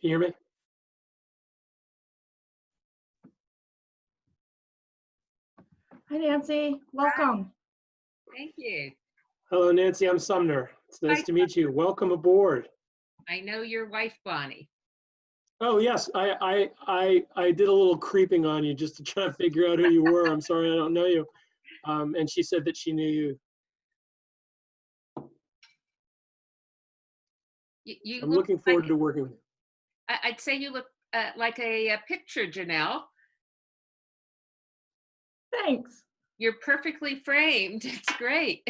Can you hear me? Hi, Nancy. Welcome. Thank you. Hello, Nancy. I'm Sumner. It's nice Hi, to meet you. Welcome aboard. I know your wife, Bonnie. Oh, yes. I did a little creeping on you just to try to figure out who you were. I'm sorry, I don't know you. And she said that she knew you. You I'm look looking forward like, to working with you. I'd say you look like a picture, Janelle. Thanks. You're perfectly framed. It's great.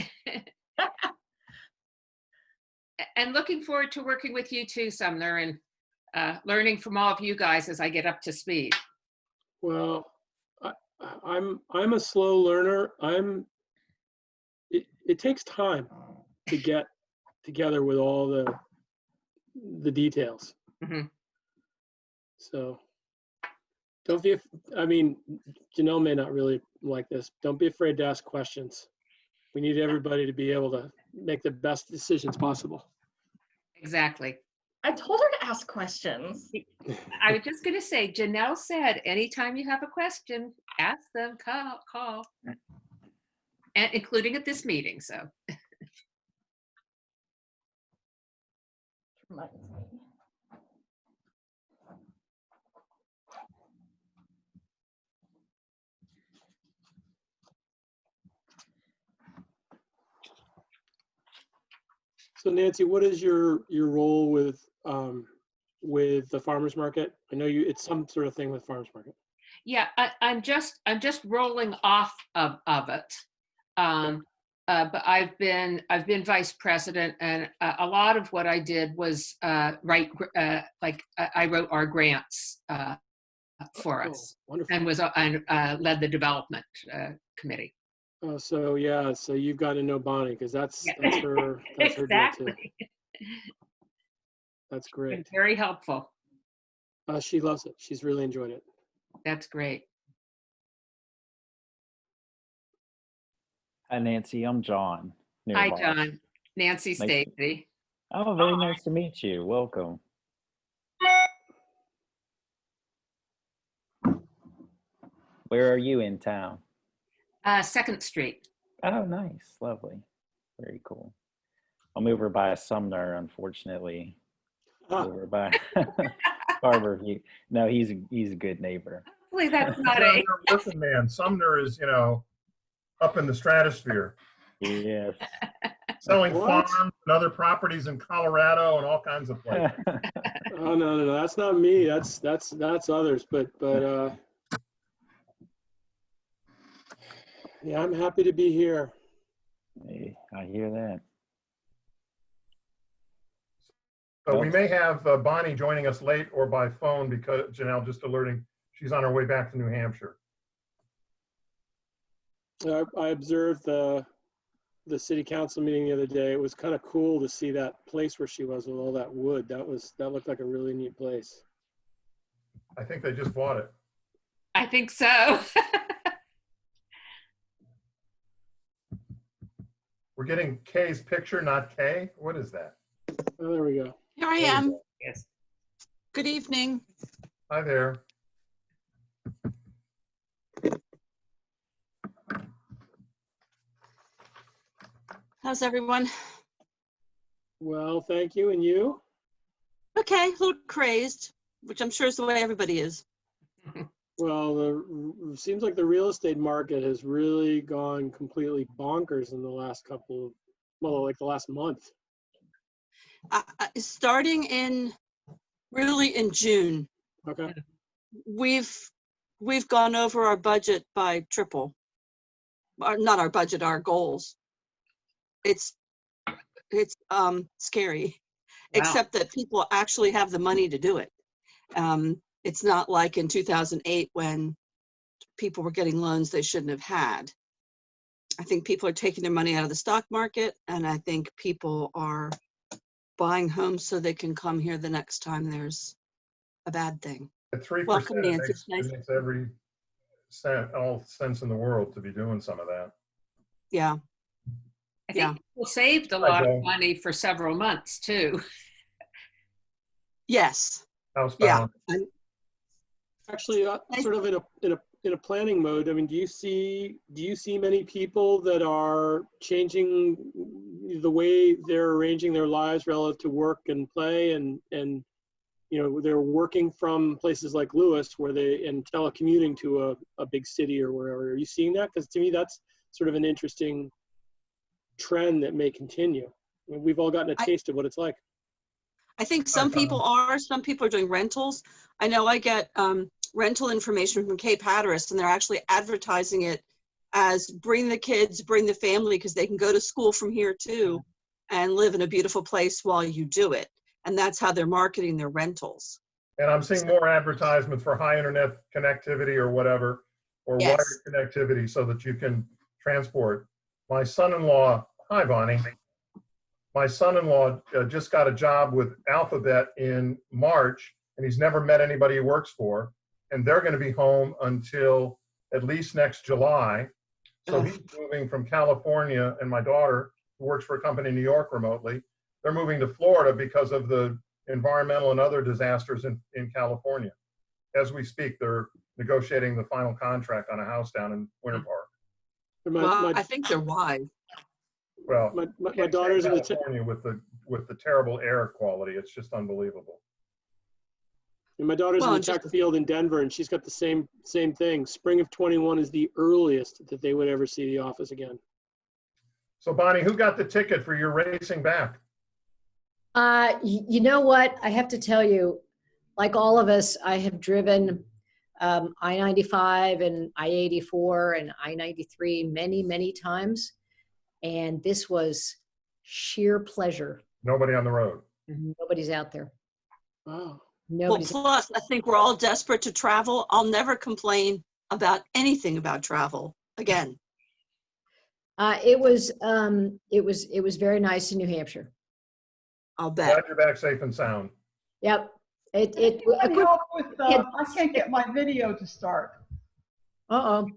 And looking forward to working with you too, Sumner, and learning from all of you guys as I get up to speed. Well, I'm a slow learner. It takes time to get together with all the details. Mm-hmm. So don't be, I mean, Janelle may not really like this. Don't be afraid to ask questions. We need everybody to be able to make the best decisions possible. Exactly. I told her to ask questions. I was just going to say, Janelle said, anytime you have a question, ask them, call. And including at this meeting, so. Reminds me. So Nancy, what is your role with the farmers market? I know it's some sort of thing with farmers market. Yeah, I'm just rolling off of it. But I've been vice president, and a lot of what I did was I wrote our grants for us, Wonderful. and led the development committee. Oh, so yeah, so you've got to know Bonnie because that's her deal too. Exactly. That's great. Been very helpful. She loves it. She's really enjoyed it. That's great. Hi, Nancy. I'm John. Hi, Boss. John. Nancy, Nice Stacy. Oh, very nice to meet you. Welcome. Where are you in town? 2nd Street. Oh, nice. Lovely. Very cool. I'm over by Sumner, unfortunately. Over by Harborview. No, he's a good neighbor. Hopefully that's not a... Listen, man, Sumner is, up in the stratosphere. Yes. Selling farms and other properties in Colorado and all kinds of places. Oh no, that's not me. That's others. But yeah, I'm happy to be here. Hey, I hear that. So we may have Bonnie joining us late or by phone because Janelle just alerting she's on her way back to New Hampshire. I observed the city council meeting the other day. It was kind of cool to see that place where she was with all that wood. That looked like a really neat place. I think they just bought it. I think so. We're getting Kay's picture, not Kay. What is that? Oh, there we go. Here I am. Yes. Good evening. Hi there. How's everyone? Well, thank you. And you? Okay, a little crazed, which I'm sure is the way everybody is. Well, seems like the real estate market has really gone completely bonkers in the last like the last month. Starting really in June, Okay. we've gone over our budget by triple. Not our budget, our goals. It's scary, Wow. except that people actually have the money to do it. It's not like in 2008 when people were getting loans they shouldn't have had. I think people are taking their money out of the stock market, and I think people are buying homes so they can come here the next time there's a bad thing. At 3%, Welcome, Nancy. it makes every all sense in the world to be doing some of that. Yeah. I think people saved a lot of money for several months too. Yes. housebound. Actually, sort of in a planning mode, I mean, do you see many people that are changing the way they're arranging their lives relative to work and play, and you know, they're working from places like Lewes and telecommuting to a big city or wherever? Are you seeing that? Because to me, that's sort of an interesting trend that may continue. I mean, we've all gotten a taste of what it's like. I think some people are doing rentals. I know I get rental information from Cape Hatteras, and they're actually advertising it as bring the kids, bring the family, because they can go to school from here too and live in a beautiful place while you do it. And that's how they're marketing their rentals. And I'm seeing more advertisements for high internet connectivity or whatever, or Yes. wired connectivity so that you can transport. My son-in-law, hi Bonnie. My son-in-law just got a job with Alphabet in March, and he's never met anybody he works for. And they're going to be home until at least next July. So he's moving from California, and my daughter, who works for a company in New York remotely, they're moving to Florida because of the environmental and other disasters in California. As we speak, they're negotiating the final contract on a house down in Winter Park. I think they're wise. Well, my daughter's in California with the terrible air quality. It's just unbelievable. And my daughter's in the tech field in Denver, and she's got the same thing. Spring of 21 is the earliest that they would ever see the office again. So Bonnie, who got the ticket for your racing back? You know what? I have to tell you, like all of us, I have driven I-95 and I-84 and I-93 many, many times. And this was sheer pleasure. Nobody on the road. Nobody's out there. Wow. Nobody's Well, plus, I think we're all desperate to travel. I'll never complain about anything about travel again. It was very nice in New Hampshire. I'll bet. Glad you're back safe and sound. Yep. I can't get my video to start. Uh-oh.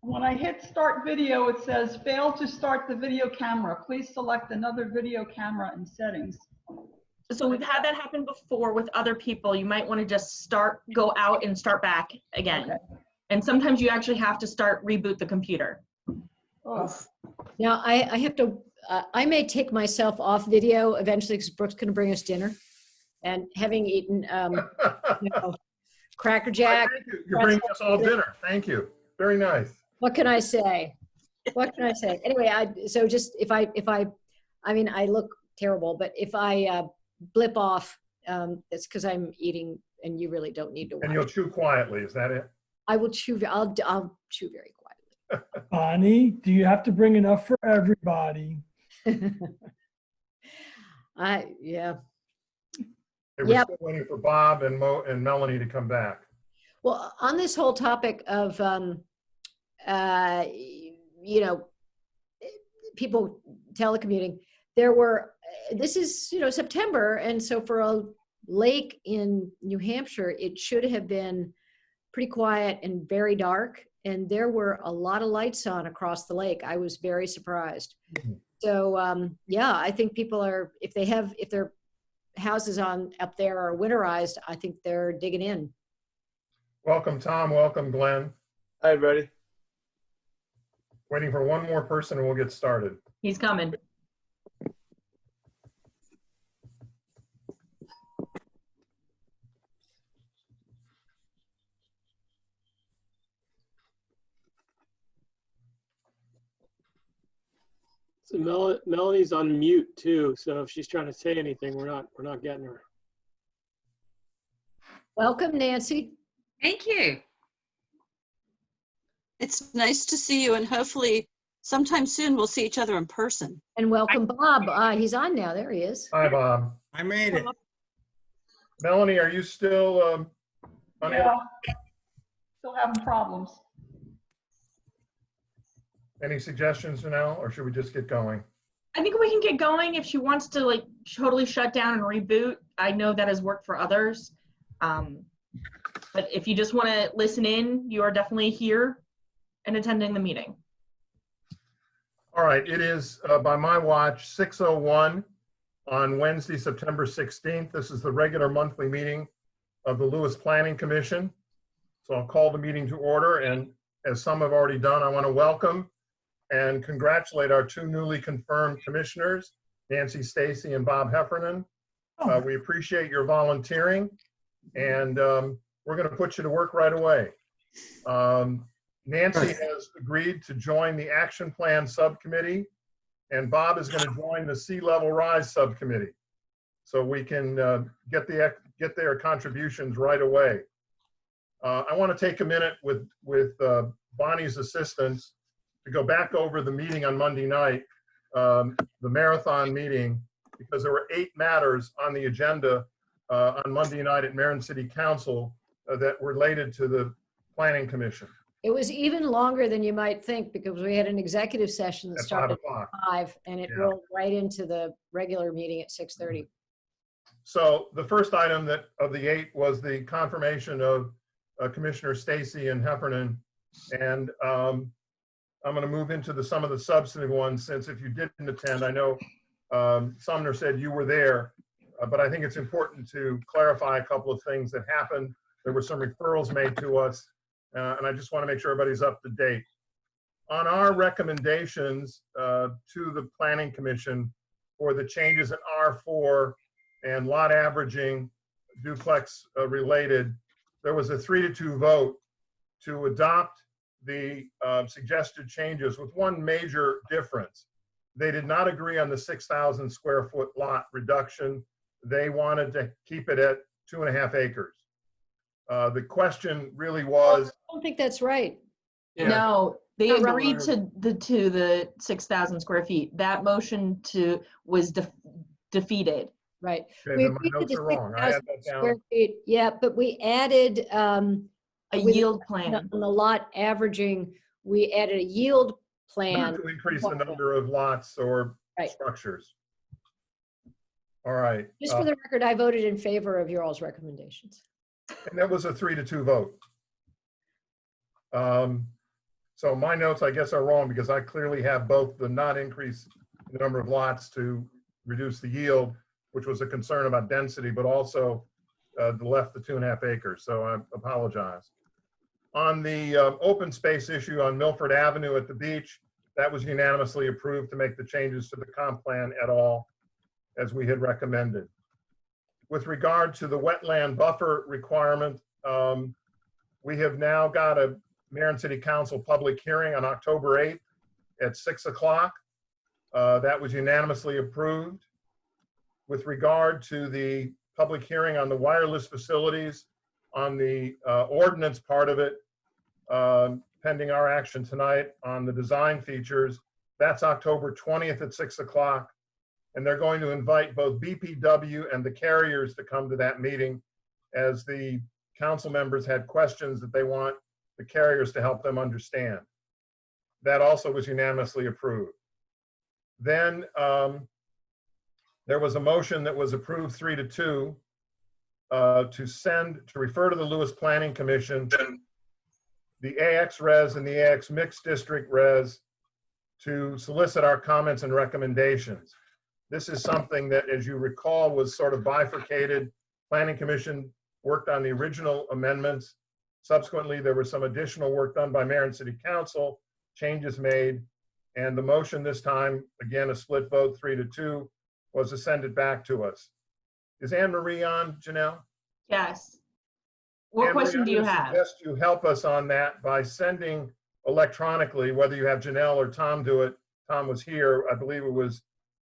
When I hit start video, it says fail to start the video camera. Please select another video camera in settings. So we've had that happen before with other people. You might want to just go out and start back again. Okay. And sometimes you actually have to reboot the computer. Oh. Now I have to, I may take myself off video eventually because Brooke's going to bring us dinner. And having eaten Cracker Jack. Thank you. You're bringing us all dinner. Thank you. Very nice. What can I say? What can I say? Anyway, so just if I mean, I look terrible, but if I blip off, it's because I'm eating and you really don't need to watch. And you'll chew quietly, is that it? I will chew, I'll chew very quietly. Bonnie, do you have to bring enough for everybody? Yeah. They were still waiting for Bob and Melanie to come back. Well, on this whole topic of, you know, people telecommuting, there were, this is, you know, September. And so for a lake in New Hampshire, it should have been pretty quiet and very dark. And there were a lot of lights on across the lake. I was very surprised. So, yeah, I think people are, if their houses up there are winterized, I think they're digging in. Welcome, Tom. Welcome, Glenn. Hi, everybody. Waiting for one more person and we'll get started. He's coming. So Melanie's on mute too. So if she's trying to say anything, we're not getting her. Welcome, Nancy. Thank you. It's nice to see you, and hopefully sometime soon we'll see each other in person. And welcome, Bob. He's on now. There he is. Hi, Bob. I made it. Melanie, are you still unable? Yeah. Still having problems. Any suggestions, Janelle, or should we just get going? I think we can get going. If she wants to like totally shut down and reboot, I know that has worked for others. But if you just want to listen in, you are definitely here and attending the meeting. All right, it is by my watch 6:01. on Wednesday, September 16th. This is the regular monthly meeting of the Lewes Planning Commission. So I'll call the meeting to order, and as some have already done, I want to welcome and congratulate our two newly confirmed commissioners, Nancy Stacy and Bob Heffernan. We appreciate your volunteering, and we're going to put you to work right away. Nancy has agreed to join the Action Plan Subcommittee, and Bob is going to join the Sea Level Rise Subcommittee, so we can get their contributions right away. I want to take a minute with Bonnie's assistance to go back over the meeting on Monday night, the marathon meeting, because there were 8 matters on the agenda on Monday night at Marin City Council that related to the Planning Commission. It was even longer than you might think because we had an executive session that At 5 started o'clock. at 5 and it Yeah. rolled right into the regular meeting at 6:30. So the first item of the 8 was the confirmation of Commissioner Stacy and Heffernan, and I'm going to move into some of the substantive ones, since if you didn't attend, I know Sumner said you were there, but I think it's important to clarify a couple of things that happened. There were some referrals made to us, and I just want to make sure everybody's up to date. On our recommendations to the Planning Commission for the changes in R4 and lot averaging duplex related, there was a 3-2 vote to adopt the suggested changes, with one major difference. They did not agree on the 6,000 square foot lot reduction. They wanted to keep it at 2.5 acres. The question really was, I don't think that's right. Yeah. No, they Sounds agreed to the 6,000 square feet. That motion was defeated. Right. okay, We then my agreed to notes the are wrong. I had 6,000 that square down. feet. Yeah, but we added A With- yield on plan. the lot averaging, we added a yield plan. Not to increase the number of lots or Right. structures. All right. Just for the record, I voted in favor of your all's recommendations. And that was a 3-2 vote. So my notes, I guess, are wrong because I clearly have both the not increase the number of lots to reduce the yield, which was a concern about density, but also left the 2.5 acres. So I apologize. On the open space issue on Milford Avenue at the beach, that was unanimously approved to make the changes to the comp plan at all, as we had recommended. With regard to the wetland buffer requirement, we have now got a Marin City Council public hearing on October 8th at 6 o'clock. That was unanimously approved. With regard to the public hearing on the wireless facilities, on the ordinance part of it, pending our action tonight on the design features, that's October 20th at 6 o'clock. And they're going to invite both BPW and the carriers to come to that meeting, as the council members had questions that they want the carriers to help them understand. That also was unanimously approved. Then there was a motion that was approved 3-2 to refer to the Lewes Planning Commission the AX Res and the AX Mixed District Res to solicit our comments and recommendations. This is something that, as you recall, was sort of bifurcated. Planning Commission worked on the original amendments. Subsequently, there was some additional work done by Marin City Council, changes made, and the motion this time, again, a split vote, 3-2, was to send it back to us. Is Anne Marie on, Janelle? Yes. What Anne Marie, question do you I'm gonna have? suggest you help us on that by sending electronically, whether you have Janelle or Tom do it. Tom was here, I believe it was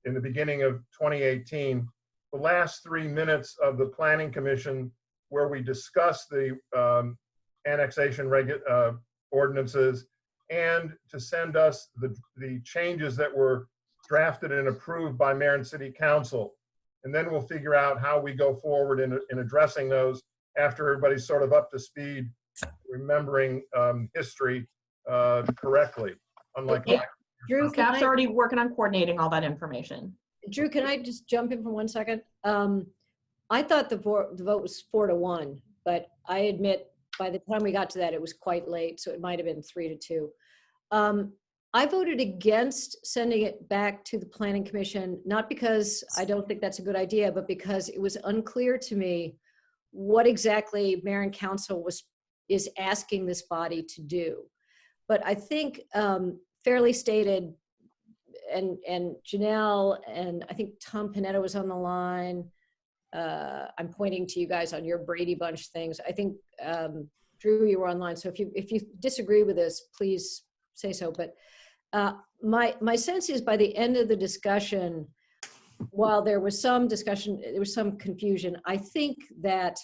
in the beginning of 2018, the last 3 minutes of the Planning Commission where we discussed the annexation ordinances, and to send us the changes that were drafted and approved by Marin City Council. And then we'll figure out how we go forward in addressing those after everybody's sort of up to speed, remembering history correctly, unlike Yeah. Drew, can Staff's I, already working on coordinating all that information. Drew, can I just jump in for 1 second? I thought the vote was 4-1, but I admit by the time we got to that, it was quite late, so it might have been 3-2. I voted against sending it back to the Planning Commission, not because I don't think that's a good idea, but because it was unclear to me what exactly Mayor and Council is asking this body to do. But I think fairly stated, and Janelle and I think Tom Panetta was on the line. I'm pointing to you guys on your Brady Bunch things. I think Drew, you were online. So if you disagree with this, please say so. But my sense is by the end of the discussion, while there was some discussion, there was some confusion. I think that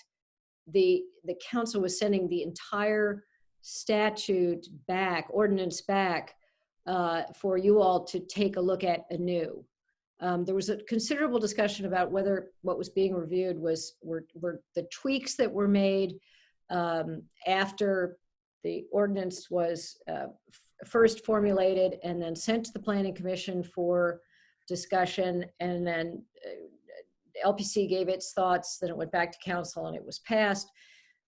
the council was sending the entire statute back, ordinance back, for you all to take a look at anew. There was a considerable discussion about whether what was being reviewed were the tweaks that were made after the ordinance was first formulated and then sent to the Planning Commission for discussion, and then LPC gave its thoughts, then it went back to council and it was passed.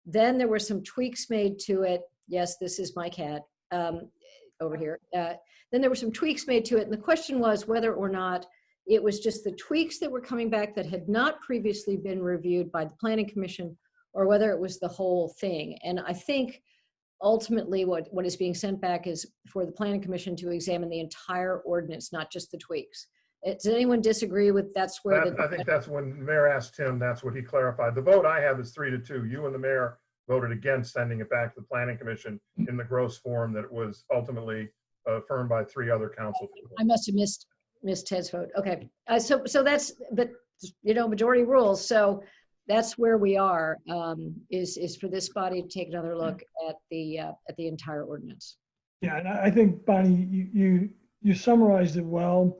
Then there were some tweaks made to it. Yes, this is my cat over here. Then there were some tweaks made to it, and the question was whether or not it was just the tweaks that were coming back that had not previously been reviewed by the Planning Commission, or whether it was the whole thing. And I think ultimately what is being sent back is for the Planning Commission to examine the entire ordinance, not just the tweaks. Does anyone disagree with that's where I think that's when the mayor asked him, that's what he clarified. The vote I have is 3-2. You and the mayor voted against sending it back to the Planning Commission in the gross form that it was ultimately affirmed by 3 other council people. I must have missed Ted's vote. Okay, so that's, but you know, majority rules. So that's where we are, is for this body to take another look at the entire ordinance. Yeah, and I think, Bonnie, you summarized it well.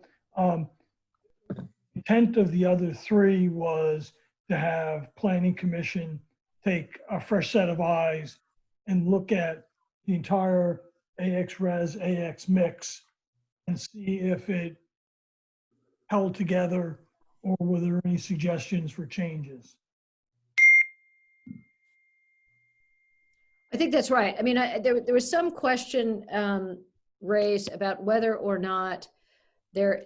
Intent of the other 3 was to have Planning Commission take a fresh set of eyes and look at the entire AX Res, AX mix, and see if it held together or were there any suggestions for changes. I think that's right. I mean, there was some question raised about whether or not there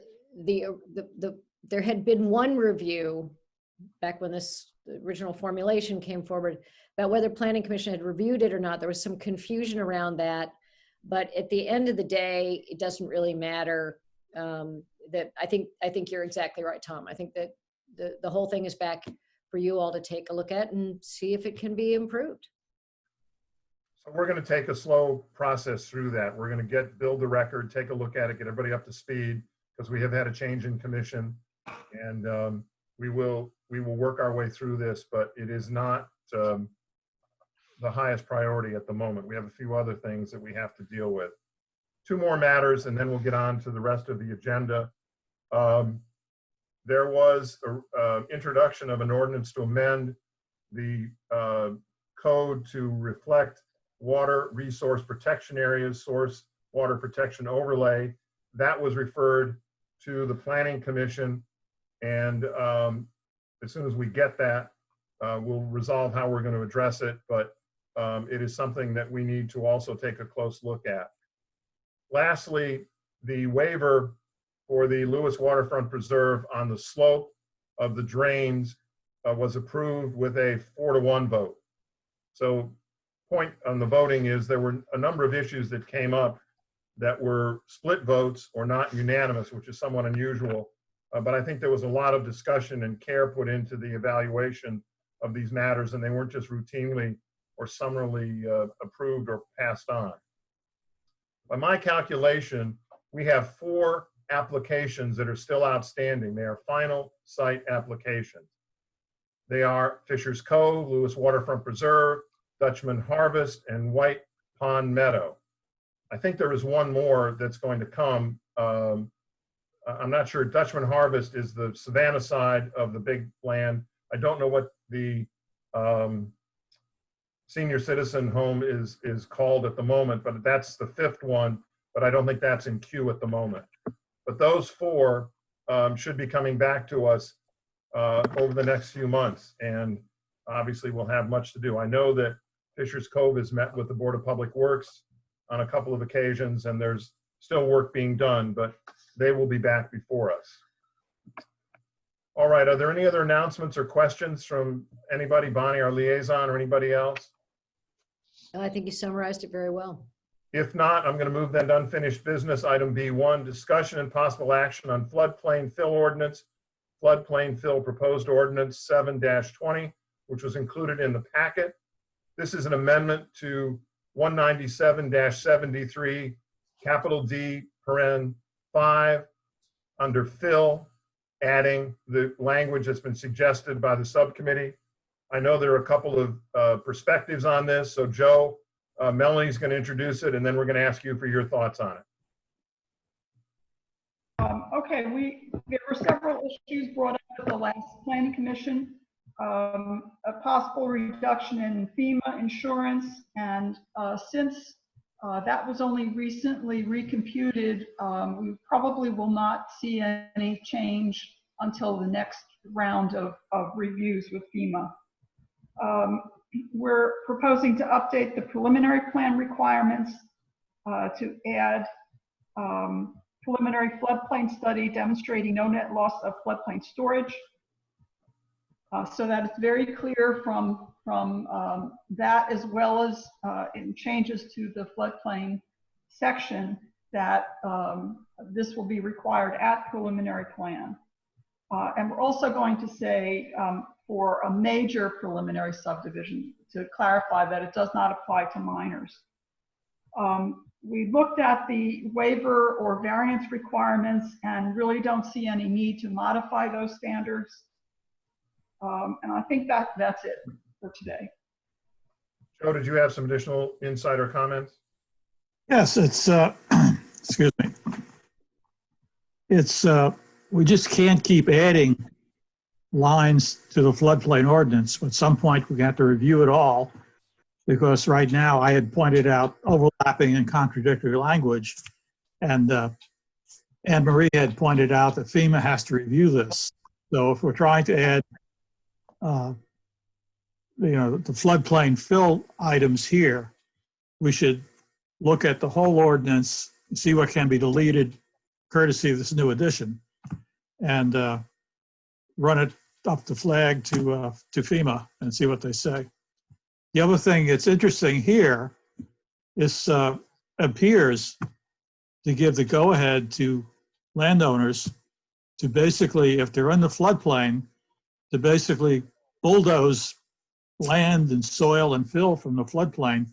had been one review back when this original formulation came forward about whether Planning Commission had reviewed it or not. There was some confusion around that, but at the end of the day, it doesn't really matter. That I think you're exactly right, Tom. I think that the whole thing is back for you all to take a look at and see if it can be improved. So we're going to take a slow process through that. We're going to build the record, take a look at it, get everybody up to speed, because we have had a change in commission, and we will work our way through this, but it is not the highest priority at the moment. We have a few other things that we have to deal with. 2 more matters, and then we'll get on to the rest of the agenda. There was an introduction of an ordinance to amend the code to reflect water resource protection areas, source water protection overlay. That was referred to the Planning Commission, and as soon as we get that, we'll resolve how we're going to address it, but it is something that we need to also take a close look at. Lastly, the waiver for the Lewes Waterfront Preserve on the slope of the drains was approved with a 4-to-1 vote. So point on the voting is there were a number of issues that came up that were split votes or not unanimous, which is somewhat unusual. But I think there was a lot of discussion and care put into the evaluation of these matters, and they weren't just routinely or summarily approved or passed on. By my calculation, we have 4 applications that are still outstanding. They are final site applications. They are Fisher's Cove, Lewes Waterfront Preserve, Dutchman Harvest, and White Pond Meadow. I think there is one more that's going to come. I'm not sure. Dutchman Harvest is the Savannah side of the big land. I don't know what the senior citizen home is called at the moment, but that's the 5th one, but I don't think that's in queue at the moment. But those 4 should be coming back to us over the next few months, and obviously we'll have much to do. I know that Fisher's Cove has met with the Board of Public Works on a couple of occasions, and there's still work being done, but they will be back before us. All right, are there any other announcements or questions from anybody, Bonnie, our liaison, or anybody else? I think you summarized it very well. If not, I'm going to move then to unfinished business. Item B1, discussion and possible action on floodplain fill ordinance, floodplain fill proposed ordinance 7-20, which was included in the packet. This is an amendment to 197-73, capital D, paren 5, under fill, adding the language that's been suggested by the subcommittee. I know there are a couple of perspectives on this. So Joe, Melanie's going to introduce it, and then we're going to ask you for your thoughts on it. Okay, there were several issues brought up at the last planning commission. A possible reduction in FEMA insurance, and since that was only recently recomputed, we probably will not see any change until the next round of reviews with FEMA. We're proposing to update the preliminary plan requirements to add preliminary floodplain study demonstrating no net loss of floodplain storage, so that it's very clear from that, as well as in changes to the floodplain section, that this will be required at preliminary plan. And we're also going to say for a major preliminary subdivision to clarify that it does not apply to minors. We looked at the waiver or variance requirements and really don't see any need to modify those standards. And I think that's it for today. Joe, did you have some additional insight or comments? Yes, it's, excuse me. It's, we just can't keep adding lines to the floodplain ordinance. At some point, we have to review it all, because right now I had pointed out overlapping and contradictory language, and Anne Marie had pointed out that FEMA has to review this. So if we're trying to add, the floodplain fill items here, we should look at the whole ordinance, see what can be deleted courtesy of this new addition, and run it up the flag to FEMA and see what they say. The other thing that's interesting here is appears to give the go-ahead to landowners to basically, if they're in the floodplain, to basically bulldoze land and soil and fill from the floodplain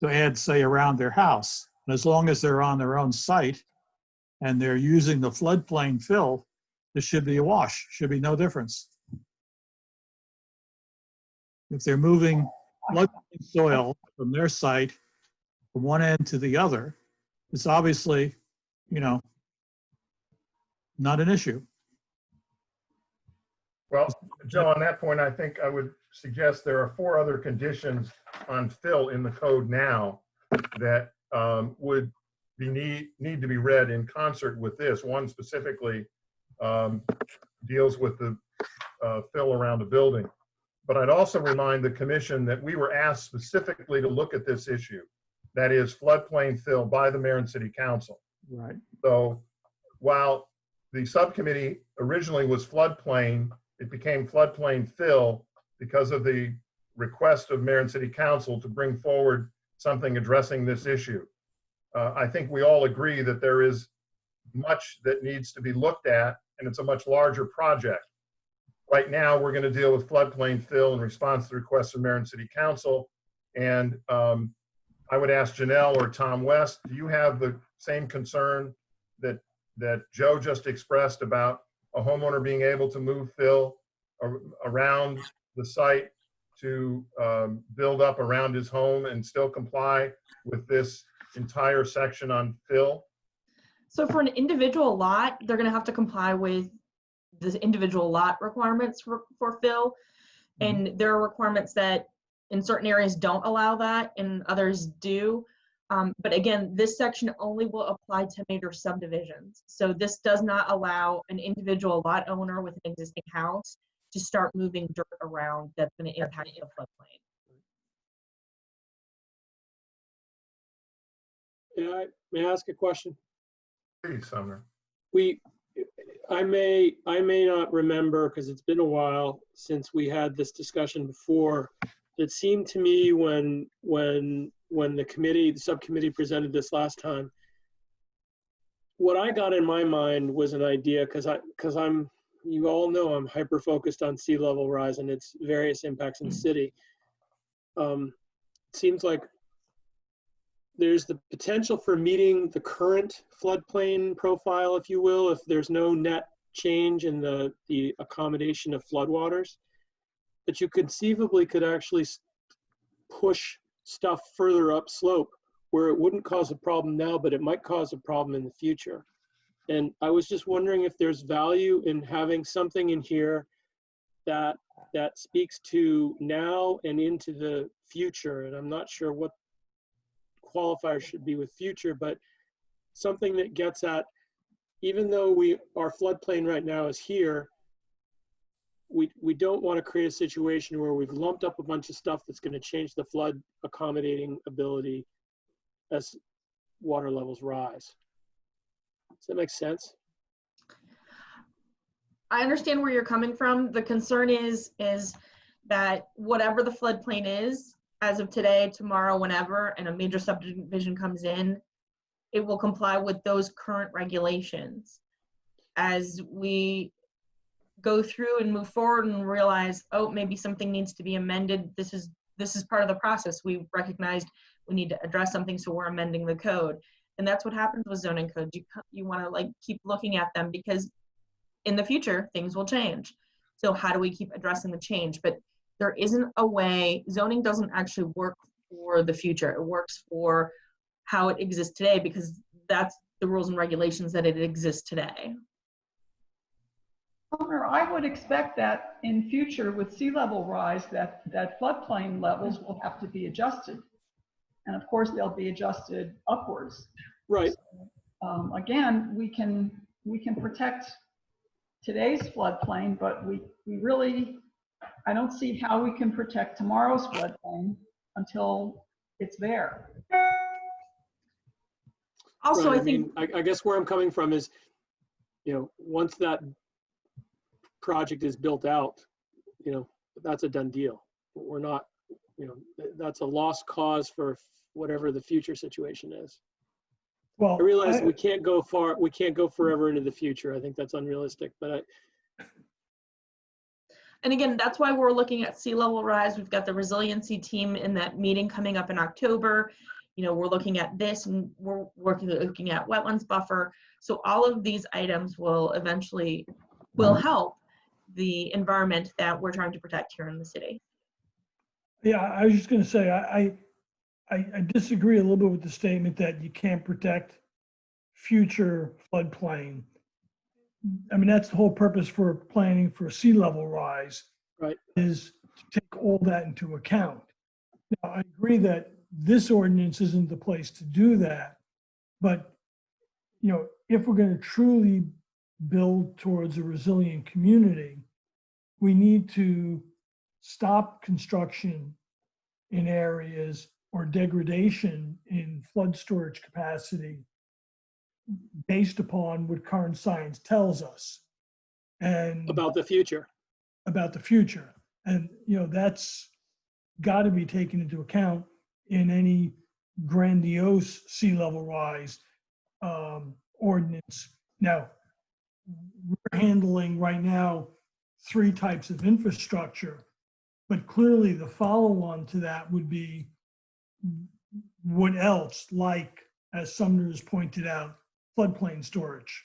to add, say, around their house. And as long as they're on their own site and they're using the floodplain fill, this should be a wash, should be no difference. If they're moving floodplain soil from their site from one end to the other, it's obviously, not an issue. Well, Joe, on that point, I think I would suggest there are 4 other conditions on fill in the code now that would need to be read in concert with this. One specifically deals with the fill around a building. But I'd also remind the commission that we were asked specifically to look at this issue, that is floodplain fill, by the mayor and city council. Right. So while the subcommittee originally was floodplain, it became floodplain fill because of the request of mayor and city council to bring forward something addressing this issue. I think we all agree that there is much that needs to be looked at, and it's a much larger project. Right now, we're going to deal with floodplain fill in response to the request of mayor and city council. And I would ask Janelle or Tom West, do you have the same concern that Joe just expressed about a homeowner being able to move fill around the site to build up around his home and still comply with this entire section on fill? So for an individual lot, they're going to have to comply with the individual lot requirements for fill. And there are requirements that in certain areas don't allow that and others do. But again, this section only will apply to major subdivisions. So this does not allow an individual lot owner with an existing house to start moving dirt around that's going to impact the floodplain. May I ask a question? Please, Sumner. I may not remember because it's been a while since we had this discussion before. It seemed to me when the subcommittee presented this last time, what I got in my mind was an idea, because you all know I'm hyper focused on sea level rise and its various impacts in the city. It seems like there's the potential for meeting the current floodplain profile, if you will, if there's no net change in the accommodation of floodwaters. But you conceivably could actually push stuff further upslope where it wouldn't cause a problem now, but it might cause a problem in the future. And I was just wondering if there's value in having something in here that speaks to now and into the future. And I'm not sure what qualifiers should be with future, but something that gets at, even though our floodplain right now is here, we don't want to create a situation where we've lumped up a bunch of stuff that's going to change the flood accommodating ability as water levels rise. Does that make sense? I understand where you're coming from. The concern is that whatever the floodplain is, as of today, tomorrow, whenever, and a major subdivision comes in, it will comply with those current regulations. As we go through and move forward and realize, oh, maybe something needs to be amended, this is part of the process. We recognized we need to address something, so we're amending the code. And that's what happens with zoning codes. You want to like keep looking at them because in the future, things will change. So how do we keep addressing the change? But there isn't a way, zoning doesn't actually work for the future. It works for how it exists today because that's the rules and regulations that it exists today. Sumner, I would expect that in future with sea level rise that floodplain levels will have to be adjusted. And of course, they'll be adjusted upwards. Right. So, again, we can protect today's floodplain, but we really, I don't see how we can protect tomorrow's floodplain until it's there. Also, right. I think, I guess where I'm coming from is, once that project is built out, that's a done deal. We're not, that's a lost cause for whatever the future situation is. Well, I realize we can't go forever into the future. I think that's unrealistic, but and again, that's why we're looking at sea level rise. We've got the resiliency team in that meeting coming up in October. We're looking at this and we're looking at wetlands buffer. So all of these items will help the environment that we're trying to protect here in the city. Yeah, I was just going to say, I disagree a little bit with the statement that you can't protect future floodplain. I mean, that's the whole purpose for planning for sea level rise, right, is to take all that into account. Now, I agree that this ordinance isn't the place to do that, but if we're going to truly build towards a resilient community, we need to stop construction in areas or degradation in flood storage capacity based upon what current science tells us and about the future. And that's got to be taken into account in any grandiose sea level rise ordinance. Now, we're handling right now 3 types of infrastructure, but clearly the follow-on to that would be what else, like, as Sumner has pointed out, floodplain storage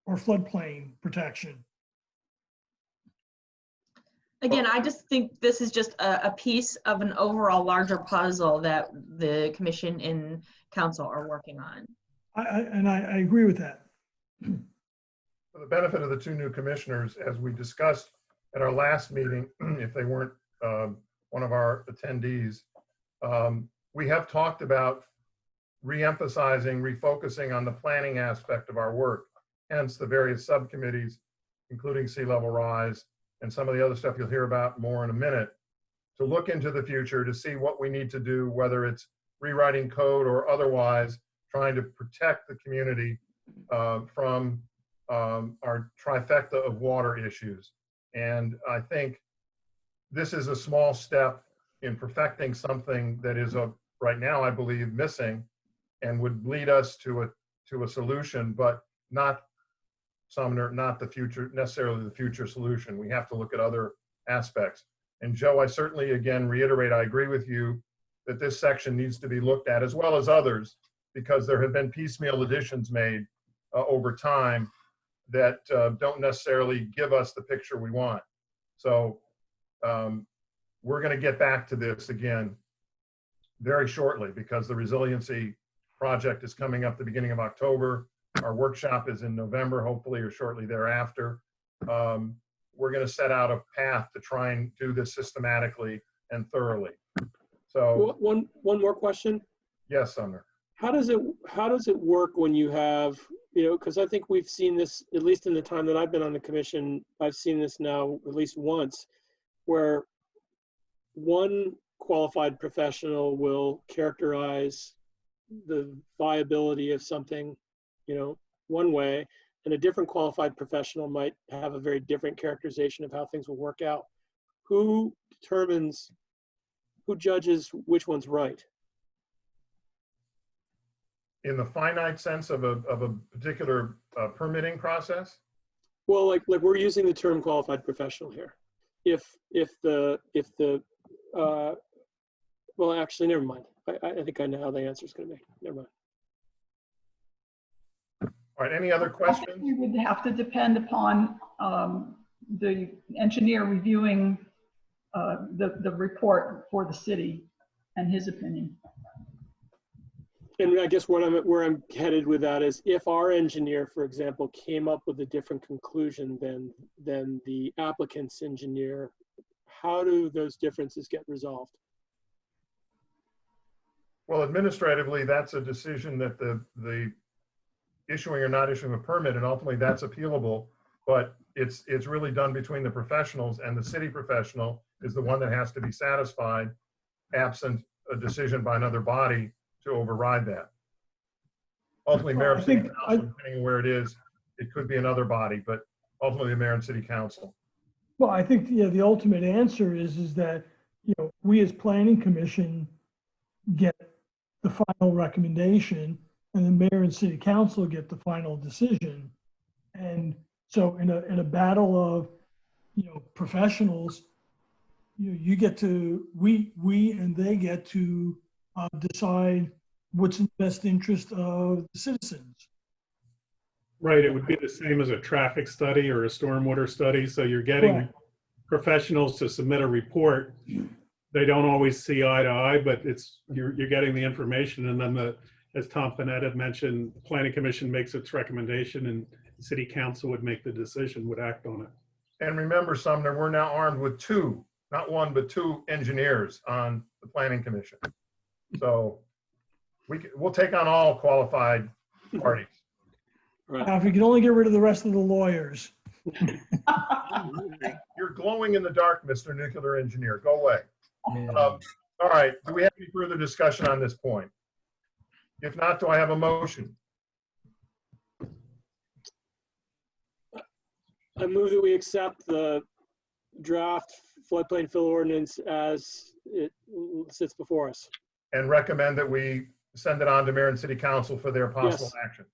or floodplain protection. Again, I just think this is just a piece of an overall larger puzzle that the commission and council are working on. I agree with that. For the benefit of the 2 new commissioners, as we discussed at our last meeting, if they weren't one of our attendees, we have talked about re-emphasizing, refocusing on the planning aspect of our work, hence the various subcommittees, including sea level rise and some of the other stuff you'll hear about more in a minute, to look into the future to see what we need to do, whether it's rewriting code or otherwise trying to protect the community from our trifecta of water issues. And I think this is a small step in perfecting something that is right now, I believe, missing and would lead us to a solution, but not, Sumner, not the future, necessarily the future solution. We have to look at other aspects. And Joe, I certainly, again, reiterate, I agree with you that this section needs to be looked at as well as others, because there have been piecemeal additions made over time that don't necessarily give us the picture we want. So we're going to get back to this again very shortly, because the resiliency project is coming up the beginning of October. Our workshop is in November, hopefully, or shortly thereafter. We're going to set out a path to try and do this systematically and thoroughly. So one more question. Yes, Sumner. How does it work when you have, because I think we've seen this, at least in the time that I've been on the commission, I've seen this now at least once, where one qualified professional will characterize the viability of something, one way, and a different qualified professional might have a very different characterization of how things will work out. Who judges which one's right? In the finite sense of a particular permitting process? Well, like we're using the term qualified professional here. Well, actually, never mind. I think I know how the answer is going to be. Never mind. All right, any other questions? I think we would have to depend upon the engineer reviewing the report for the city and his opinion. And I guess where I'm headed with that is, if our engineer, for example, came up with a different conclusion than the applicant's engineer, how do those differences get resolved? Well, administratively, that's a decision that the issuing or not issuing a permit, and ultimately that's appealable, but it's really done between the professionals, and the city professional is the one that has to be satisfied absent a decision by another body to override that. Ultimately, mayor and city council, depending on where it is, it could be another body, but ultimately the mayor and city council. Well, I think, the ultimate answer is that, we as planning commission get the final recommendation, and the mayor and city council get the final decision. And so in a battle of, professionals, you get to, we and they get to decide what's in the best interest of the citizens. Right, it would be the same as a traffic study or a stormwater study. So you're getting Right. professionals to submit a report. They don't always see eye to eye, but you're getting the information, and then as Tom Panetta mentioned, Planning Commission makes its recommendation, and City Council would make the decision, would act on it. And remember, Sumner, we're now armed with two, not one, but two engineers on the Planning Commission. So we'll take on all qualified parties. Right. Now, if we can only get rid of the rest of the lawyers. You're glowing in the dark, Mr. Nuclear Engineer. Go away. All right. Do we have any further discussion on this point? If not, do I have a motion? I move that we accept the draft floodplain fill ordinance as it sits before us. And recommend that we send it on to mayor and city council for their possible Yes. action.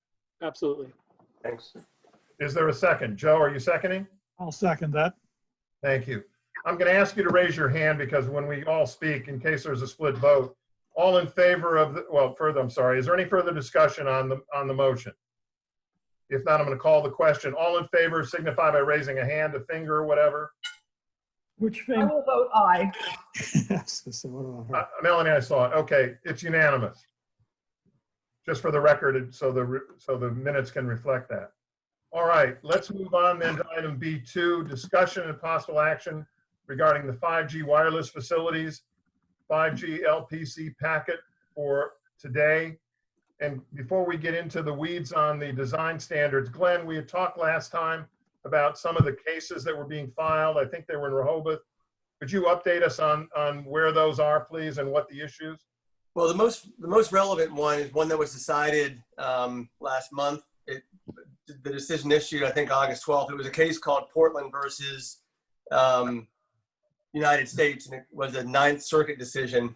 Absolutely. Thanks. Is there a second? Joe, are you seconding? I'll second that. Thank you. I'm going to ask you to raise your hand, because when we all speak, in case there's a split vote, all in favor of is there any further discussion on the motion? If not, I'm going to call the question. All in favor signify by raising a hand, a finger, or whatever. Which I thing? will vote aye. Melanie, I saw it. Okay, it's unanimous. Just for the record, so the minutes can reflect that. All right, let's move on then to item B2, discussion and possible action regarding the 5G wireless facilities, 5G LPC packet for today. And before we get into the weeds on the design standards, Glenn, we had talked last time about some of the cases that were being filed. I think they were in Rehoboth. Could you update us on where those are, please, and what the issues? Well, the most relevant one is one that was decided last month. It the decision issued, I think August 12th. It was a case called Portland versus United States, and it was a Ninth Circuit decision.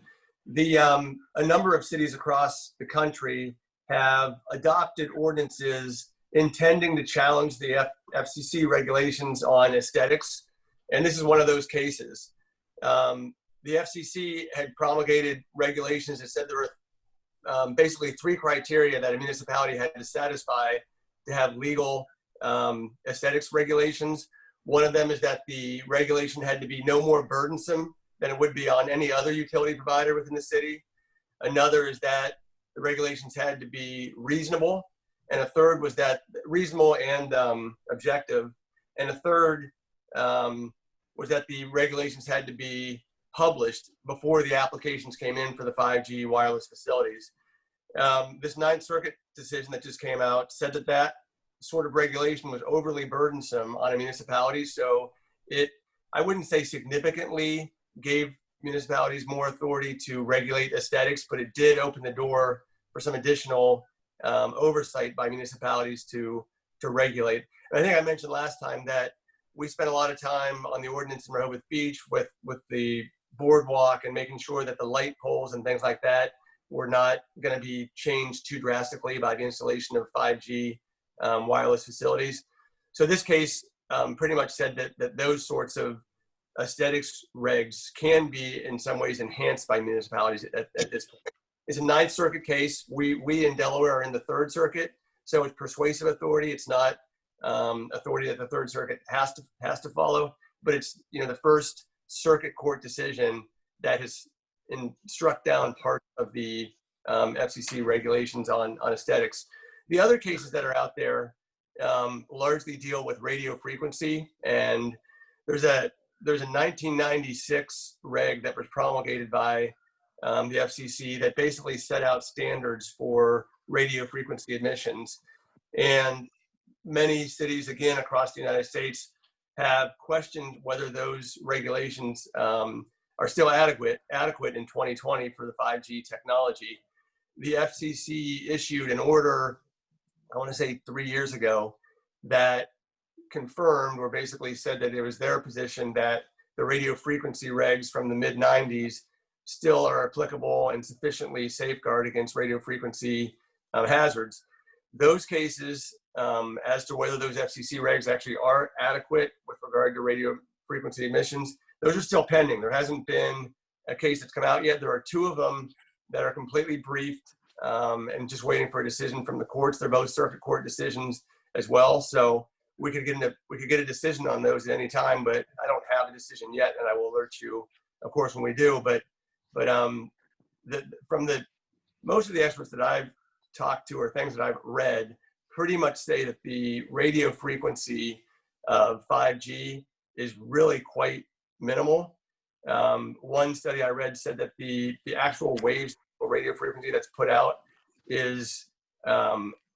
A number of cities across the country have adopted ordinances intending to challenge the FCC regulations on aesthetics, and this is one of those cases. The FCC had promulgated regulations that said there were basically 3 criteria that a municipality had to satisfy to have legal aesthetics regulations. One of them is that the regulation had to be no more burdensome than it would be on any other utility provider within the city. Another is that the regulations had to be reasonable. And a third was that reasonable and objective. And a third was that the regulations had to be published before the applications came in for the 5G wireless facilities. This Ninth Circuit decision that just came out said that that sort of regulation was overly burdensome on a municipality. So I wouldn't say significantly gave municipalities more authority to regulate aesthetics, but it did open the door for some additional oversight by municipalities to regulate. And I think I mentioned last time that we spent a lot of time on the ordinance in Rehoboth Beach with the boardwalk and making sure that the light poles and things like that were not going to be changed too drastically by the installation of 5G wireless facilities. So this case pretty much said that those sorts of aesthetics regs can be in some ways enhanced by municipalities at this point. It's a Ninth Circuit case. We in Delaware are in the Third Circuit, so it's persuasive authority. It's not authority that the Third Circuit has to follow, but it's the first circuit court decision that has struck down part of the FCC regulations on aesthetics. The other cases that are out there largely deal with radio frequency, and there's a 1996 reg that was promulgated by the FCC that basically set out standards for radio frequency emissions. And many cities, again, across the United States have questioned whether those regulations are still adequate in 2020 for the 5G technology. The FCC issued an order, I want to say 3 years ago, that confirmed or basically said that it was their position that the radio frequency regs from the mid-90s still are applicable and sufficiently safeguard against radio frequency hazards. Those cases, as to whether those FCC regs actually are adequate with regard to radio frequency emissions, those are still pending. There hasn't been a case that's come out yet. There are 2 of them that are completely briefed and just waiting for a decision from the courts. They're both circuit court decisions as well. So we could get a decision on those at any time, but I don't have a decision yet, and I will alert you, of course, when we do. But from most of the experts that I've talked to or things that I've read pretty much say that the radio frequency of 5G is really quite minimal. One study I read said that the actual waves or radio frequency that's put out is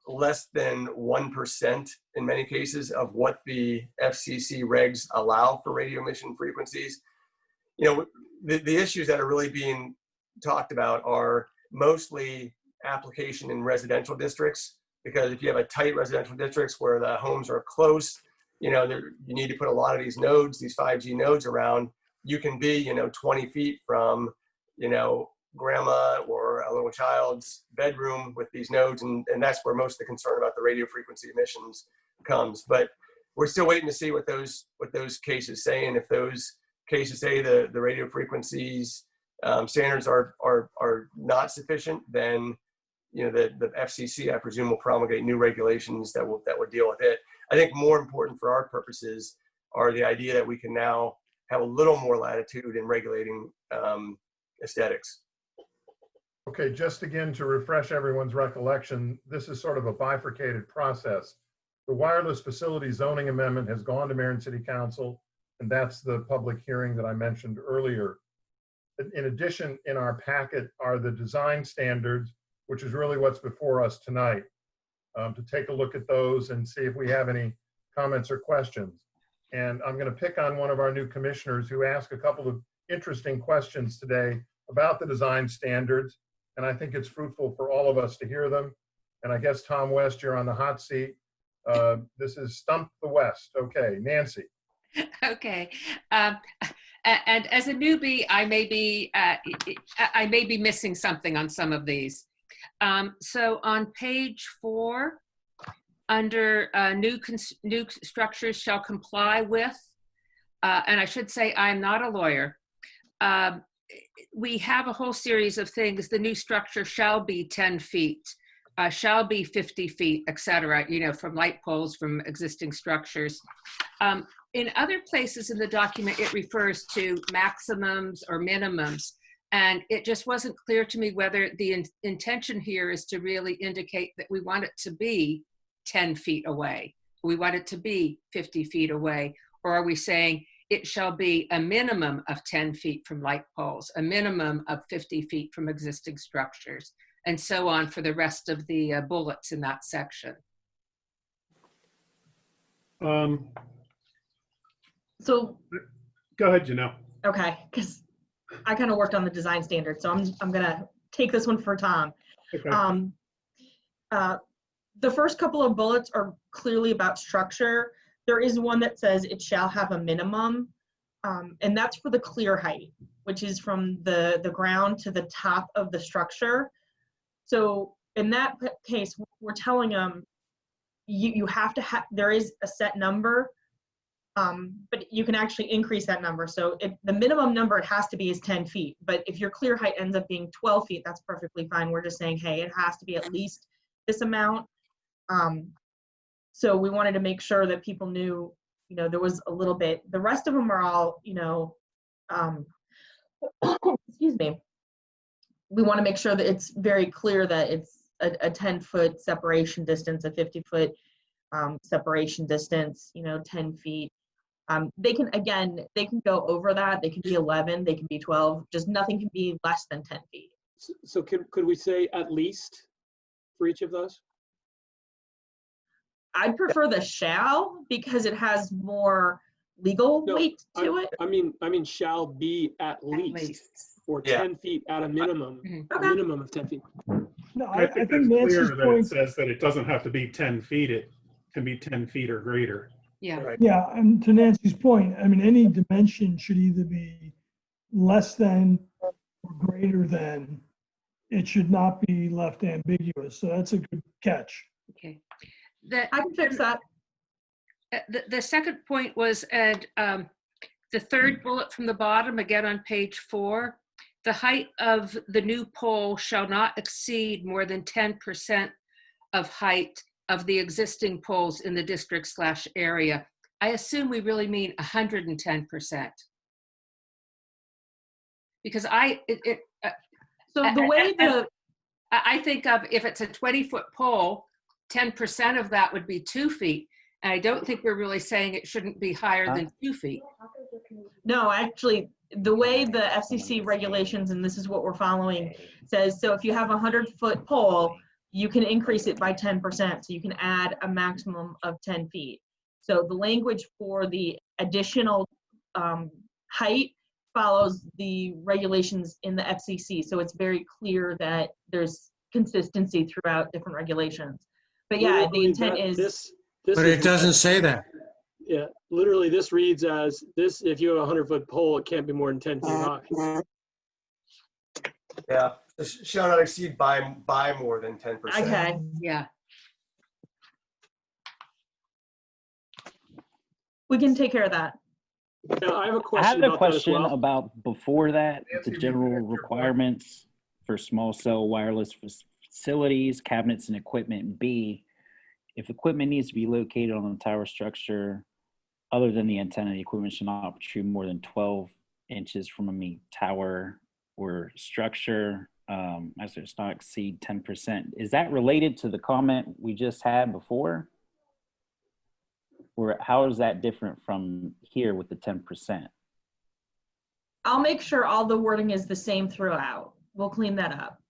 less than 1% in many cases of what the FCC regs allow for radio emission frequencies. The issues that are really being talked about are mostly application in residential districts, because if you have a tight residential districts where the homes are close, you need to put a lot of these nodes, these 5G nodes around. You can be 20 feet from grandma or a little child's bedroom with these nodes, and that's where most of the concern about the radio frequency emissions comes. But we're still waiting to see what those cases say, and if those cases say the radio frequencies standards are not sufficient, then the FCC, I presume, will promulgate new regulations that will deal with it. I think more important for our purposes are the idea that we can now have a little more latitude in regulating aesthetics. Okay, just again to refresh everyone's recollection, this is sort of a bifurcated process. The wireless facility zoning amendment has gone to Mayor and City Council, and that's the public hearing that I mentioned earlier. In addition, in our packet are the design standards, which is really what's before us tonight, to take a look at those and see if we have any comments or questions. And I'm going to pick on one of our new commissioners who asked a couple of interesting questions today about the design standards, and I think it's fruitful for all of us to hear them. And I guess, Tom West, you're on the hot seat. This is Stump the West. Okay, Nancy. Okay. And as a newbie, I may be missing something on some of these. So on page 4, under new structures shall comply with, and I should say I'm not a lawyer. We have a whole series of things. The new structure shall be 10 feet, shall be 50 feet, et cetera, you know, from light poles, from existing structures. In other places in the document, it refers to maximums or minimums. And it just wasn't clear to me whether the intention here is to really indicate that we want it to be 10 feet away. We want it to be 50 feet away. Or are we saying it shall be a minimum of 10 feet from light poles, a minimum of 50 feet from existing structures, and so on for the rest of the bullets in that section? So Go ahead, Janelle. okay, because I kind of worked on the design standard, so I'm gonna take this one for Tom. Okay. The first couple of bullets are clearly about structure. There is one that says it shall have a minimum, and that's for the clear height, which is from the ground to the top of the structure. So in that case, we're telling them you have to have, there is a set number, but you can actually increase that number. So the minimum number it has to be is 10 feet, but if your clear height ends up being 12 feet, that's perfectly fine. We're just saying, hey, it has to be at least this amount. So we wanted to make sure that people knew, you know, there was a little bit. The rest of them are all, you know, excuse me. We want to make sure that it's very clear that it's a 10-foot separation distance, a 50-foot separation distance, you know, 10 feet. They can, again, they can go over that. They can be 11, they can be 12, just nothing can be less than 10 feet. So could we say at least for each of those? I'd prefer the shall because it has more legal weight to it. I mean, shall be at least, or 10 feet at a minimum, a minimum of 10 feet. No, I think that's Nancy's clear that point. it says that it doesn't have to be 10 feet. It can be 10 feet or greater. Yeah. Right. Yeah, and to Nancy's point, I mean, any dimension should either be less than or greater than. It should not be left ambiguous. So that's a good catch. Okay. I can fix that. The second point was at the third bullet from the bottom, again on page 4, the height of the new pole shall not exceed more than 10% of height of the existing poles in the district/area. I assume we really mean 110%. Because So the way I think of, if it's a 20-foot pole, 10% of that would be 2 feet. And I don't think we're really saying it shouldn't be higher than 2 feet. No, actually, the way the FCC regulations, and this is what we're following, says, so if you have a 100-foot pole, you can increase it by 10%. So you can add a maximum of 10 feet. So the language for the additional height follows the regulations in the FCC. So it's very clear that there's consistency throughout different regulations. But yeah, the intent is. This But it doesn't say that. Yeah, literally this reads as this, if you have a 100-foot pole, it can't be more than 10 feet high. Yeah, this shall not exceed by more than 10%. Okay. Yeah. We can take care of that. Now, I have a I question have a about that as question well. about before that, Nancy, the repeat general your question. requirements for small cell wireless facilities, cabinets, and equipment. B, if equipment needs to be located on the tower structure, other than the antenna, the equipment should not protrude more than 12 inches from a tower or structure. As it's not exceed 10%. Is that related to the comment we just had before? Or how is that different from here with the 10%? I'll make sure all the wording is the same throughout. We'll clean that up.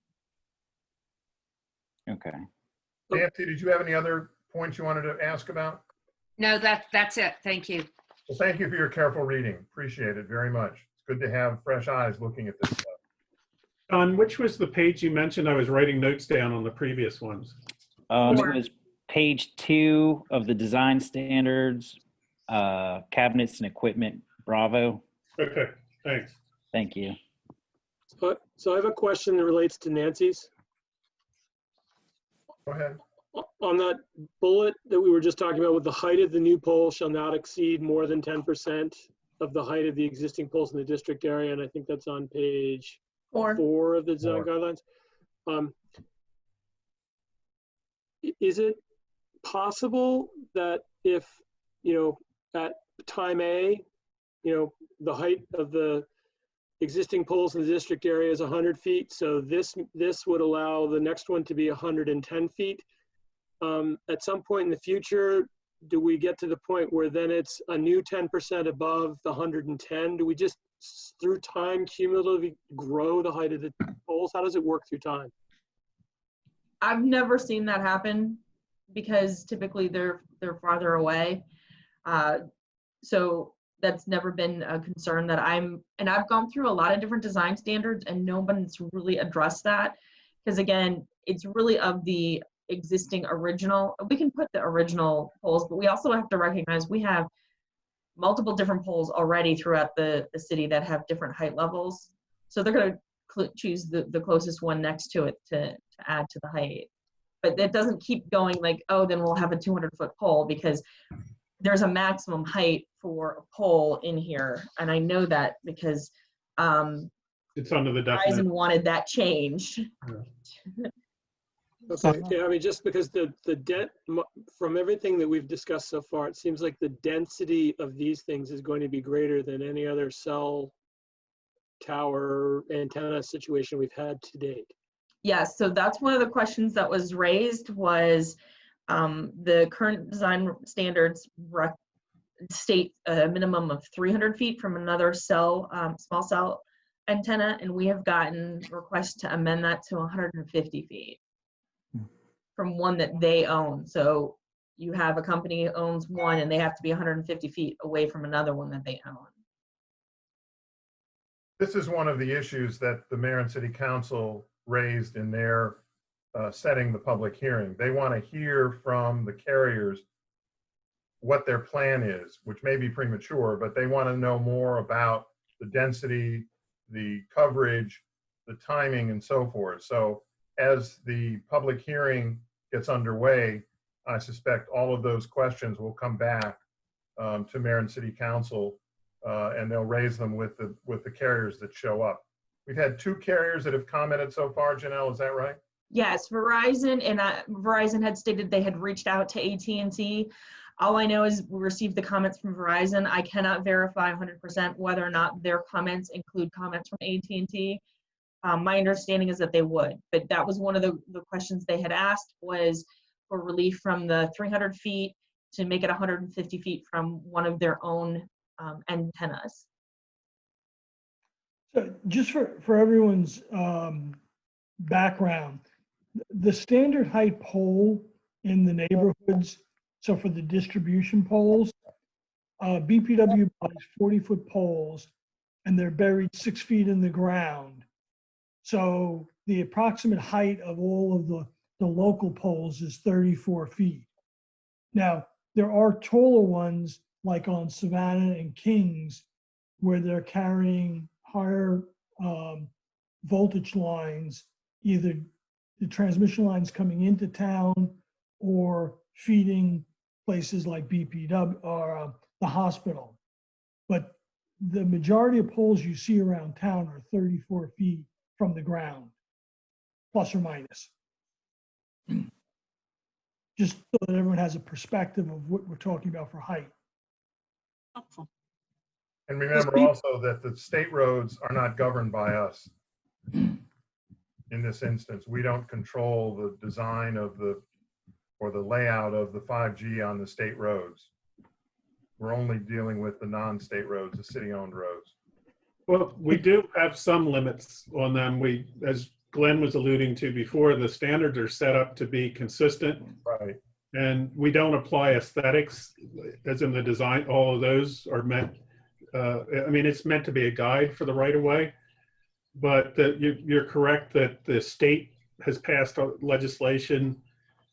Okay. Nancy, did you have any other points you wanted to ask about? No, that's it. Thank you. Well, thank you for your careful reading. Appreciate it very much. It's good to have fresh eyes looking at this stuff. John, which was the page you mentioned? I was writing notes down on the previous ones. It was page 2 of the design standards, cabinets and equipment, Bravo. Okay, thanks. Thank you. So I have a question that relates to Nancy's. Go ahead. On that bullet that we were just talking about with the height of the new pole shall not exceed more than 10% of the height of the existing poles in the district area. And I think that's on page 4 of the design guidelines. Is it possible that if, at time A, the height of the existing poles in the district area is 100 feet, so this would allow the next one to be 110 feet. At some point in the future, do we get to the point where then it's a new 10% above the 110? Do we just, through time, cumulatively grow the height of the poles? How does it work through time? I've never seen that happen because typically they're farther away. So that's never been a concern that I've gone through a lot of different design standards and nobody's really addressed that. Because again, it's really of the existing original. We can put the original poles, but we also have to recognize we have multiple different poles already throughout the city that have different height levels. So they're going to choose the closest one next to it to add to the height. But it doesn't keep going like, oh, then we'll have a 200-foot pole, because there's a maximum height for a pole in here. And I know that because it's under the Verizon definition. wanted that change. Yeah. Okay, yeah, I mean, just because from everything that we've discussed so far, it seems like the density of these things is going to be greater than any other cell tower antenna situation we've had to date. Yes, so that's one of the questions that was raised was the current design standards state a minimum of 300 feet from another cell, small cell antenna, and we have gotten requests to amend that to 150 feet from one that they own. So you have a company who owns one and they have to be 150 feet away from another one that they own. This is one of the issues that the mayor and city council raised in their setting the public hearing. They want to hear from the carriers what their plan is, which may be premature, but they want to know more about the density, the coverage, the timing, and so forth. So as the public hearing gets underway, I suspect all of those questions will come back to mayor and city council, and they'll raise them with the carriers that show up. We've had 2 carriers that have commented so far, Janelle, is that right? Yes, Verizon, and Verizon had stated they had reached out to AT&T. All I know is we received the comments from Verizon. I cannot verify 100% whether or not their comments include comments from AT&T. My understanding is that they would, but that was one of the questions they had asked, was for relief from the 300 feet to make it 150 feet from one of their own antennas. So just for everyone's background, the standard height pole in the neighborhoods, so for the distribution poles, BPW buys 40-foot poles and they're buried 6 feet in the ground. So the approximate height of all of the local poles is 34 feet. Now, there are taller ones like on Savannah and Kings where they're carrying higher voltage lines, either the transmission lines coming into town or feeding places like BPW or the hospital. But the majority of poles you see around town are 34 feet from the ground, plus or minus. Just so that everyone has a perspective of what we're talking about for height. Helpful. And remember also that the state roads are not governed by us. In this instance, we don't control the design of or the layout of the 5G on the state roads. We're only dealing with the non-state roads, the city-owned roads. Well, we do have some limits on them. As Glenn was alluding to before, the standards are set up to be consistent. Right. And we don't apply aesthetics as in the design. All of those are meant, I mean, it's meant to be a guide for the right-of-way. But you're correct that the state has passed legislation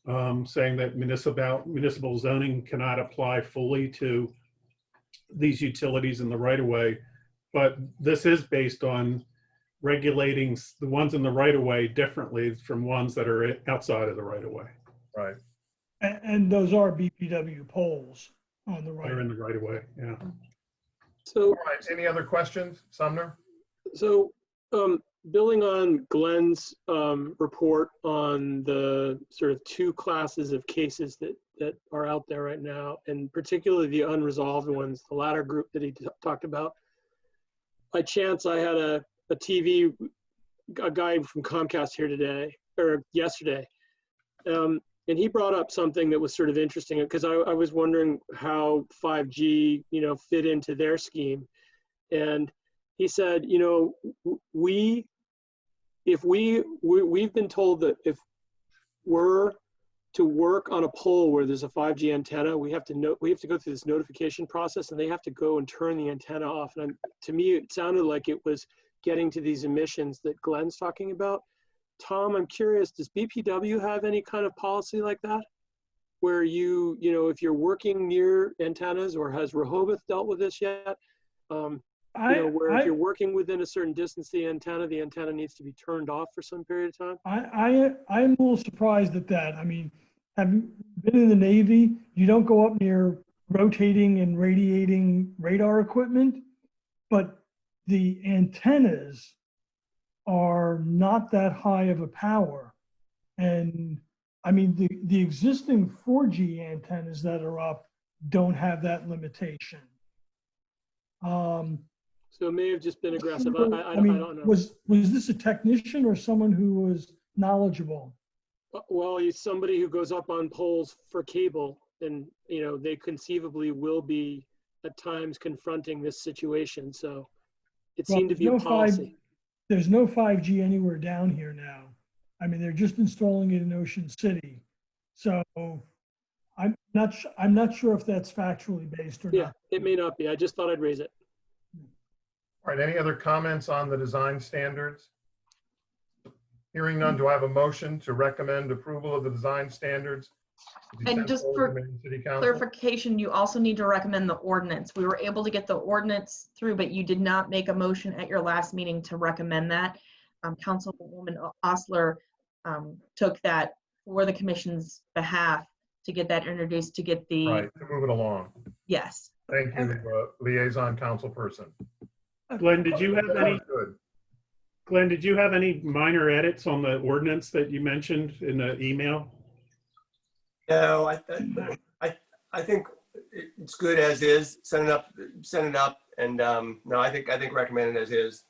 saying that municipal zoning cannot apply fully to these utilities in the right of way. But this is based on regulating the ones in the right of way differently from ones that are outside of the right of way. Right. And those are BPW poles on the They're in right. the right of way, yeah. So, All right, any other questions, Sumner? so building on Glenn's report on the sort of two classes of cases that are out there right now, and particularly the unresolved ones, the latter group that he talked about. By chance, I had a guy from Comcast here today, or yesterday, and he brought up something that was sort of interesting, because I was wondering how 5G, fit into their scheme. And he said, we've been told that if we're to work on a pole where there's a 5G antenna, we have to go through this notification process, and they have to go and turn the antenna off. And to me, it sounded like it was getting to these emissions that Glenn's talking about. Tom, I'm curious, does BPW have any kind of policy like that? Where if you're working near antennas, or has Rehoboth dealt with this yet? If you're working within a certain distance, the antenna needs to be turned off for some period of time? I'm a little surprised at that. I mean, have you been in the Navy? You don't go up near rotating and radiating radar equipment, but the antennas are not that high of a power. And I mean, the existing 4G antennas that are up don't have that limitation. So it may have just been aggressive. I mean, don't know. was this a technician or someone who was knowledgeable? Well, he's somebody who goes up on poles for cable, and they conceivably will be at times confronting this situation. So it seemed to be a policy. There's no 5G anywhere down here now. I mean, they're just installing it in Ocean City. So I'm not sure if that's factually based or Yeah, not. it may not be. I just thought I'd raise it. All right, any other comments on the design standards? Hearing none, do I have a motion to recommend approval of the design standards? to be And sent just forward for to Maine City Council? clarification, you also need to recommend the ordinance. We were able to get the ordinance through, but you did not make a motion at your last meeting to recommend that. Councilwoman Osler took that for the commission's behalf to get that introduced, to get the, Right, to move it along. yes. Thank you, liaison council person. Glenn, did you have any? Good. Glenn, did you have any minor edits on the ordinance that you mentioned in the email? No, I think it's good as is. Send it up, and no, I think recommend it as is.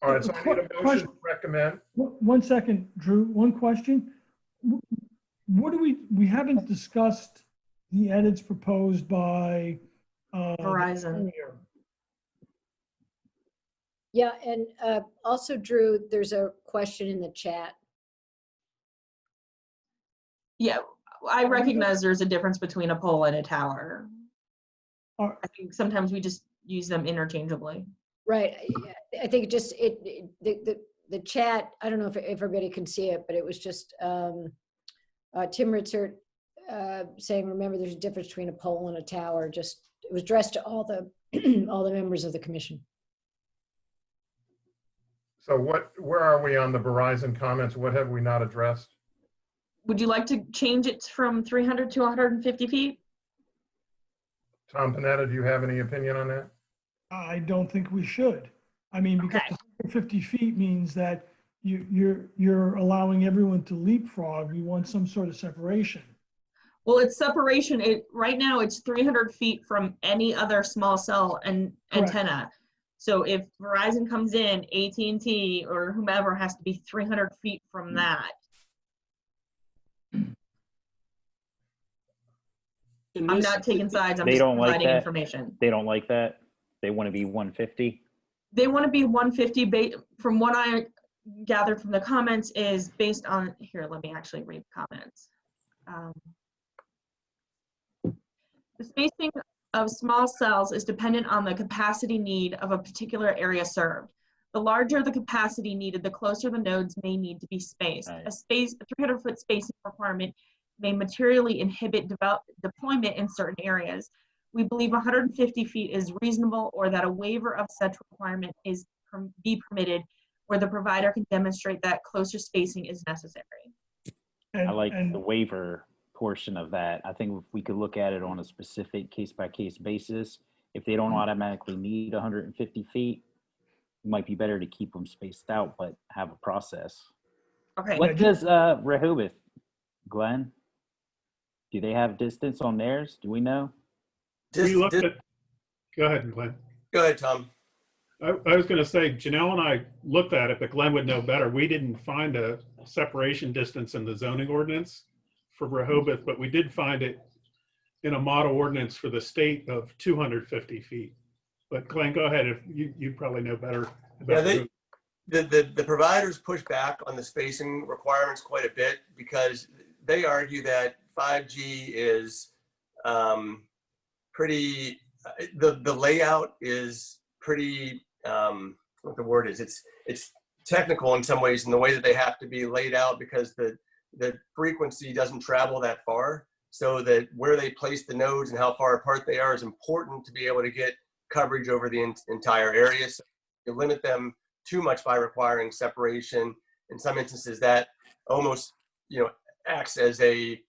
All right, so I need a motion to recommend. 1 second, Drew, one question. What do we haven't discussed the edits proposed by Verizon. Yeah, and also, Drew, there's a question in the chat. Yeah, I recognize there's a difference between a pole and a tower. I think sometimes we just use them interchangeably. Right. I think it just, the chat, I don't know if everybody can see it, but it was just Tim Ritzert saying, remember, there's a difference between a pole and a tower. Just, it was addressed to all the all the members of the commission. So where are we on the Verizon comments? What have we not addressed? Would you like to change it from 300 to 150 feet? Tom Panetta, do you have any opinion on that? I don't think we should. I mean, because 50 feet means that you're allowing everyone to leapfrog. We want some sort of separation. Well, it's separation. Right now it's 300 feet from any other small cell and antenna. So if Verizon comes in, AT&T or whomever has to be 300 feet from that. I'm not taking sides. I'm just providing information. They don't like that. They want to be 150. They want to be 150. From what I gathered from the comments is based on, here, let me actually read the comments. The spacing of small cells is dependent on the capacity need of a particular area served. The larger the capacity needed, the closer the nodes may need to be spaced. Right. A 300-foot spacing requirement may materially inhibit deployment in certain areas. We believe 150 feet is reasonable, or that a waiver of such requirement be permitted where the provider can demonstrate that closer spacing is necessary. I like the waiver portion of that. I think if we could look at it on a specific case-by-case basis, if they don't automatically need 150 feet, it might be better to keep them spaced out, but have a process. Okay. What does Rehoboth, Glenn? Do they have distance on theirs? Do we know? Go ahead, Glenn. Go ahead, Tom. I was going to say, Janelle and I looked at it, but Glenn would know better. We didn't find a separation distance in the zoning ordinance for Rehoboth, but we did find it in a model ordinance for the state of 250 feet. But Glenn, go ahead. If you probably know better. Yeah, the providers push back on the spacing requirements quite a bit because they argue that 5G is pretty, the layout is pretty, what the word is, it's technical in some ways in the way that they have to be laid out because the frequency doesn't travel that far. So that where they place the nodes and how far apart they are is important to be able to get coverage over the entire area. So you limit them too much by requiring separation. In some instances that almost, acts as a,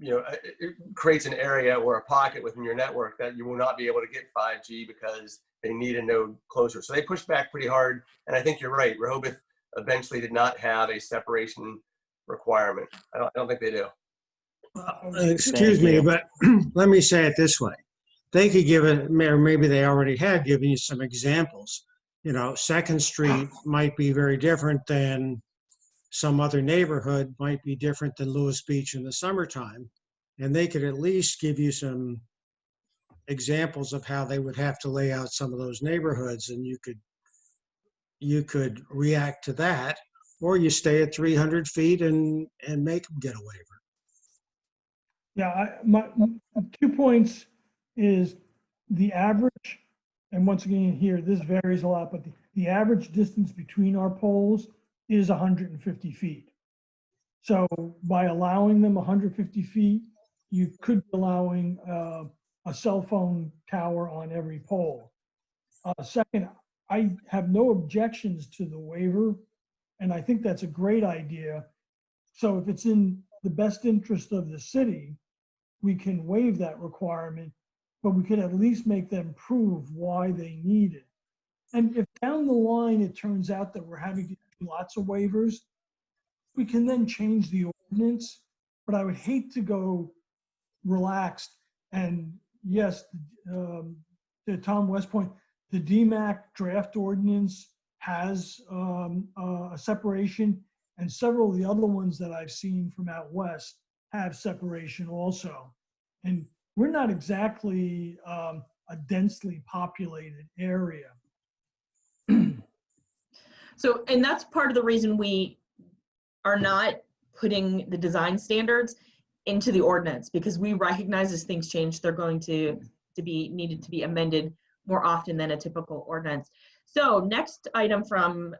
it creates an area or a pocket within your network that you will not be able to get 5G because they need a node closer. So they pushed back pretty hard. And I think you're right. Rehoboth eventually did not have a separation requirement. I don't think they do. Excuse me, but let me say it this way. They could give it, or maybe they already have given you some examples. 2nd Street might be very different than some other neighborhood, might be different than Lewes Beach in the summertime. And they could at least give you some examples of how they would have to lay out some of those neighborhoods, and you could react to that, or you stay at 300 feet and make them get a waiver. Yeah, my 2 points is the average, and once again here, this varies a lot, but the average distance between our poles is 150 feet. So by allowing them 150 feet, you could be allowing a cell phone tower on every pole. Second, I have no objections to the waiver, and I think that's a great idea. So if it's in the best interest of the city, we can waive that requirement, but we could at least make them prove why they need it. And if down the line it turns out that we're having to do lots of waivers, we can then change the ordinance. But I would hate to go relaxed. And yes, to Tom West's point, the DMAC draft ordinance has a separation, and several of the other ones that I've seen from out west have separation also. And we're not exactly a densely populated area. So, and that's part of the reason we are not putting the design standards into the ordinance, because we recognize as things change, they're going to be needed to be amended more often than a typical ordinance. So next item from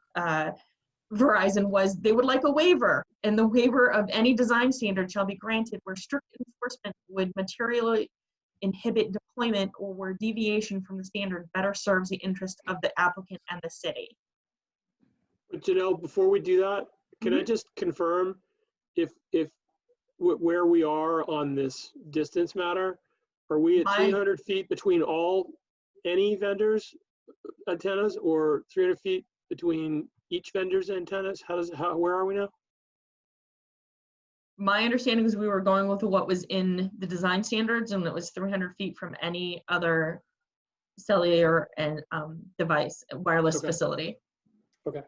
Verizon was they would like a waiver, and the waiver of any design standard shall be granted where strict enforcement would materially inhibit deployment or where deviation from the standard better serves the interest of the applicant and the city. But Janelle, before we do that, can I just confirm if where we are on this distance matter? Are we at 300 feet between any vendors' antennas, or 300 feet between each vendor's antennas? Where are we now? My understanding is we were going with what was in the design standards, and it was 300 feet from any other cellular and device, wireless facility. Okay.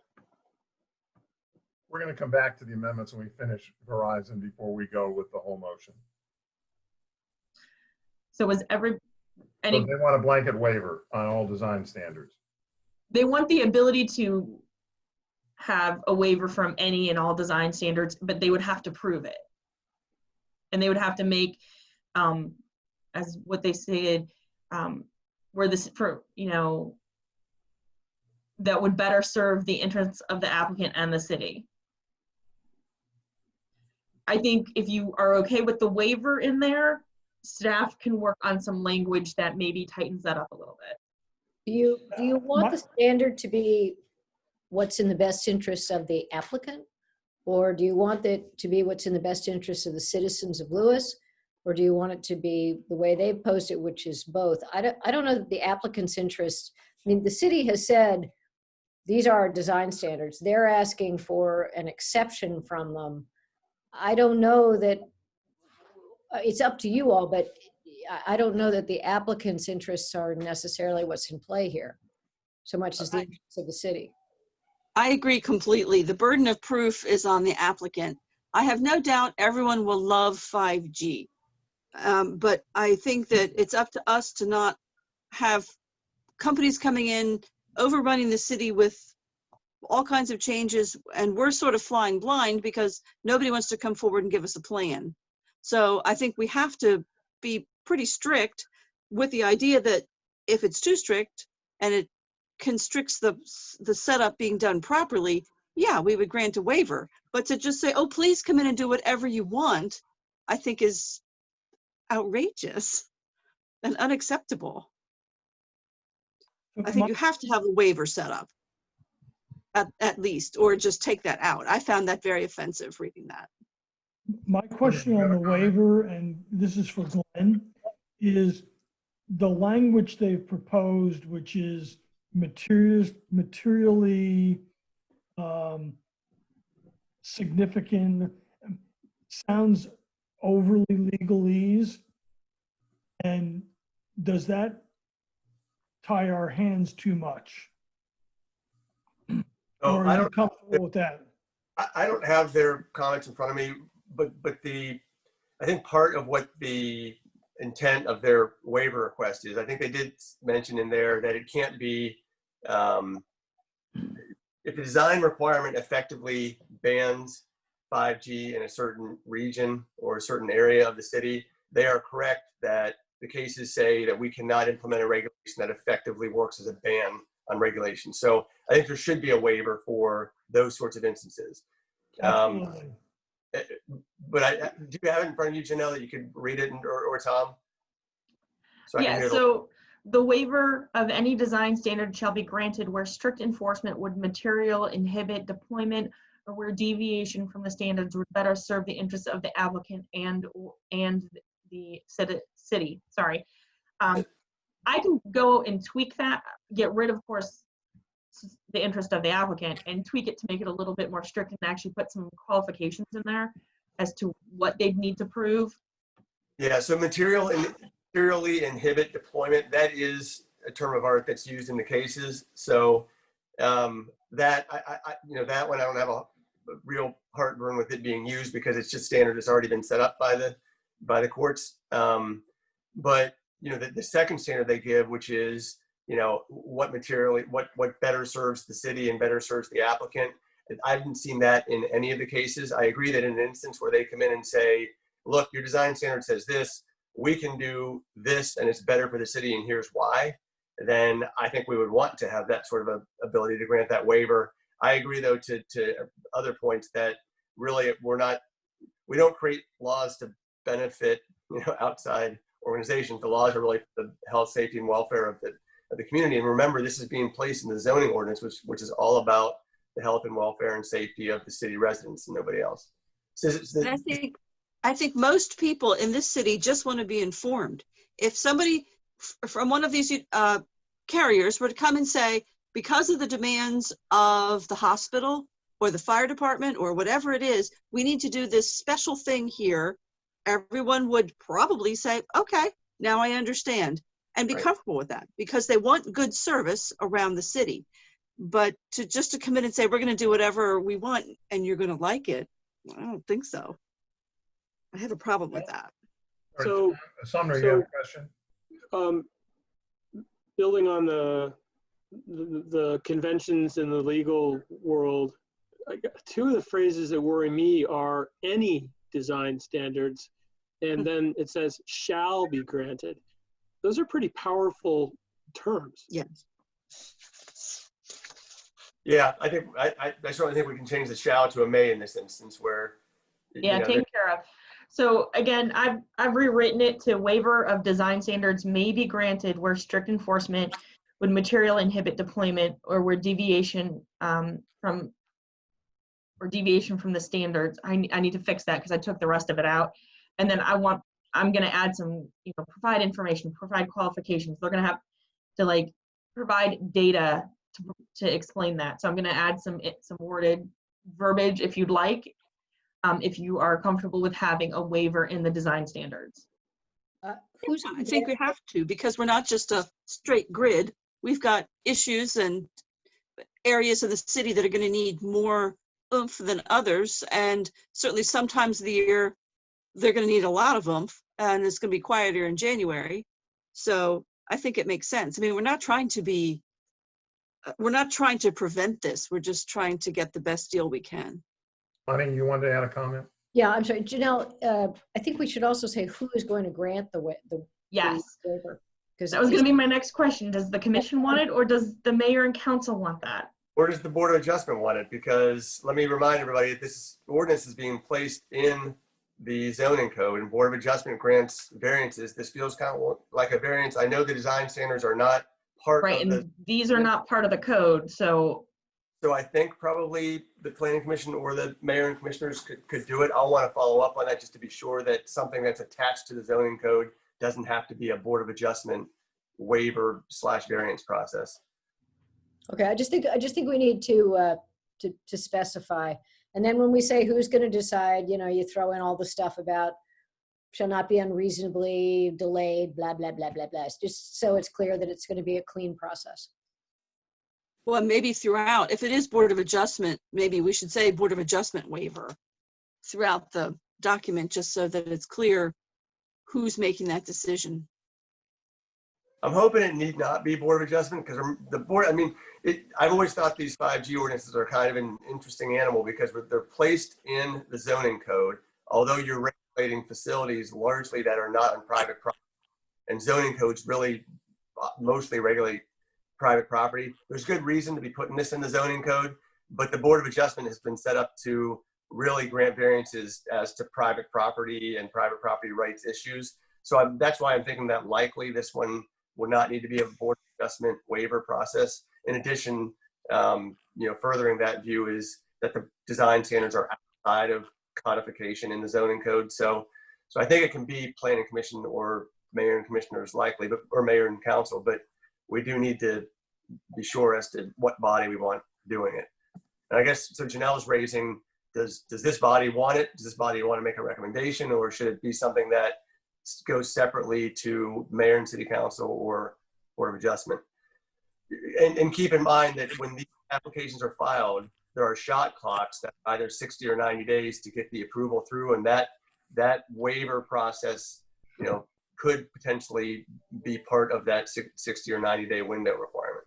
We're going to come back to the amendments when we finish Verizon before we go with the whole motion. So was So they want a blanket waiver on all design standards. They want the ability to have a waiver from any and all design standards, but they would have to prove it. And they would have to make, as what they stated, where this, for, that would better serve the interests of the applicant and the city. I think if you are okay with the waiver in there, staff can work on some language that maybe tightens that up a little bit. Do you want the standard to be what's in the best interest of the applicant? Or do you want it to be what's in the best interest of the citizens of Lewes? Or do you want it to be the way they've posed it, which is both? I don't know that the applicant's interest, I mean, the city has said, these are our design standards. They're asking for an exception from them. I don't know that, it's up to you all, but I don't know that the applicant's interests are necessarily what's in play here, so much as the interests of the city. I agree completely. The burden of proof is on the applicant. I have no doubt everyone will love 5G. But I think that it's up to us to not have companies coming in, overrunning the city with all kinds of changes, and we're sort of flying blind because nobody wants to come forward and give us a plan. So I think we have to be pretty strict with the idea that if it's too strict and it constricts the setup being done properly, yeah, we would grant a waiver. But to just say, oh, please come in and do whatever you want, I think is outrageous and unacceptable. I think you have to have a waiver set up at least, or just take that out. I found that very offensive reading that. My question on the waiver, and this is for Glenn, is the language they've proposed, which is materially significant, sounds overly legalese. And does that tie our hands too much? Oh, or are you comfortable with that? I don't have their comments in front of me, but I think part of what the intent of their waiver request is, I think they did mention in there that it can't be, if the design requirement effectively bans 5G in a certain region or a certain area of the city, they are correct that the cases say that we cannot implement a regulation that effectively works as a ban on regulation. So I think there should be a waiver for those sorts of instances. Absolutely. But do you have it in front of you, Janelle, that you could read it, or Tom? Yeah, so the waiver of any design standard shall be granted where strict enforcement would materially inhibit deployment, or where deviation from the standards would better serve the interests of the applicant and the city. Sorry. I can go and tweak that, get rid of course, the interest of the applicant, and tweak it to make it a little bit more strict and actually put some qualifications in there as to what they'd need to prove. Yeah, so materially inhibit deployment, that is a term of art that's used in the cases. So that that one I don't have a real heartburn with it being used because it's just standard that's already been set up by the courts. But the second standard they give, which is what better serves the city and better serves the applicant. I haven't seen that in any of the cases. I agree that in an instance where they come in and say, look, your design standard says this, we can do this and it's better for the city and here's why, then I think we would want to have that sort of ability to grant that waiver. I agree though to other points that really we don't create laws to benefit outside organizations. The laws are really for the health, safety, and welfare of the community. And remember, this is being placed in the zoning ordinance, which is all about the health and welfare and safety of the city residents and nobody else. So I think most people in this city just want to be informed. If somebody from one of these carriers were to come and say, because of the demands of the hospital or the fire department or whatever it is, we need to do this special thing here, everyone would probably say, okay, now I understand, and be comfortable with that because they want good service around the city. But just to come in and say, we're going to do whatever we want and you're going to like it, I don't think so. I have a problem with that. So, Sumner, you have a question? Building on the conventions in the legal world, two of the phrases that worry me are any design standards, and then it says shall be granted. Those are pretty powerful terms. Yes. Yeah, I certainly think we can change the shall to a may in this instance where, Yeah, taken care of. So again, I've rewritten it to waiver of design standards may be granted where strict enforcement would material inhibit deployment or where deviation from the standards. I need to fix that because I took the rest of it out. And then I'm going to add some, provide information, provide qualifications. They're going to have to like provide data to explain that. So I'm going to add some worded verbiage if you'd like, if you are comfortable with having a waiver in the design standards. I think we have to, because we're not just a straight grid. We've got issues and areas of the city that are going to need more oomph than others. And certainly sometimes of the year, they're going to need a lot of oomph, and it's going to be quieter in January. So I think it makes sense. I mean, we're not trying to prevent this. We're just trying to get the best deal we can. Bonnie, you wanted to add a comment? Yeah, I'm sorry, Janelle, I think we should also say who is going to grant the Yes. waiver. Because That was going to be my next question. Does the commission want it, or does the mayor and council want that? Or does the Board of Adjustment want it? Because let me remind everybody that this ordinance is being placed in the zoning code, and Board of Adjustment grants variances. This feels kind of like a variance. I know the design standards are not part Right, of the. and these are not part of the code, so. So I think probably the planning commission or the mayor and commissioners could do it. I'll want to follow up on that just to be sure that something that's attached to the zoning code doesn't have to be a Board of Adjustment waiver / variance process. Okay, I just think we need to specify. And then when we say who's going to decide, you throw in all the stuff about shall not be unreasonably delayed, blah, blah, blah, blah, blah. Just so it's clear that it's going to be a clean process. Well, maybe throughout, if it is Board of Adjustment, maybe we should say Board of Adjustment waiver throughout the document, just so that it's clear who's making that decision. I'm hoping it need not be Board of Adjustment, because the board, I've always thought these 5G ordinances are kind of an interesting animal because they're placed in the zoning code, although you're regulating facilities largely that are not on private property. And zoning codes really mostly regulate private property. There's good reason to be putting this in the zoning code, but the Board of Adjustment has been set up to really grant variances as to private property and private property rights issues. So that's why I'm thinking that likely this one will not need to be a Board of Adjustment waiver process. In addition, furthering that view is that the design standards are outside of codification in the zoning code. So I think it can be planning commission or mayor and commissioners likely, or mayor and council, but we do need to be sure as to what body we want doing it. And I guess, so Janelle's raising, does this body want it? Does this body want to make a recommendation, or should it be something that goes separately to mayor and city council or Board of Adjustment? And keep in mind that when these applications are filed, there are shot clocks that either 60 or 90 days to get the approval through, and that waiver process, could potentially be part of that 60 or 90-day window requirement.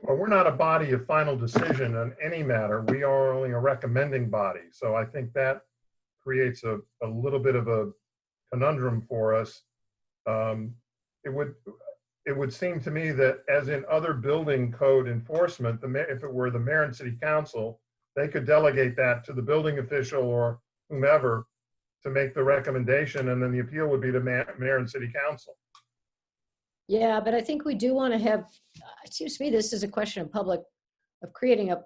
Well, we're not a body of final decision on any matter. We are only a recommending body. So I think that creates a little bit of a conundrum for us. It would seem to me that, as in other building code enforcement, if it were the mayor and city council, they could delegate that to the building official or whomever to make the recommendation, and then the appeal would be to mayor and city council. Yeah, but I think we do want to have, it seems to me this is a question of creating a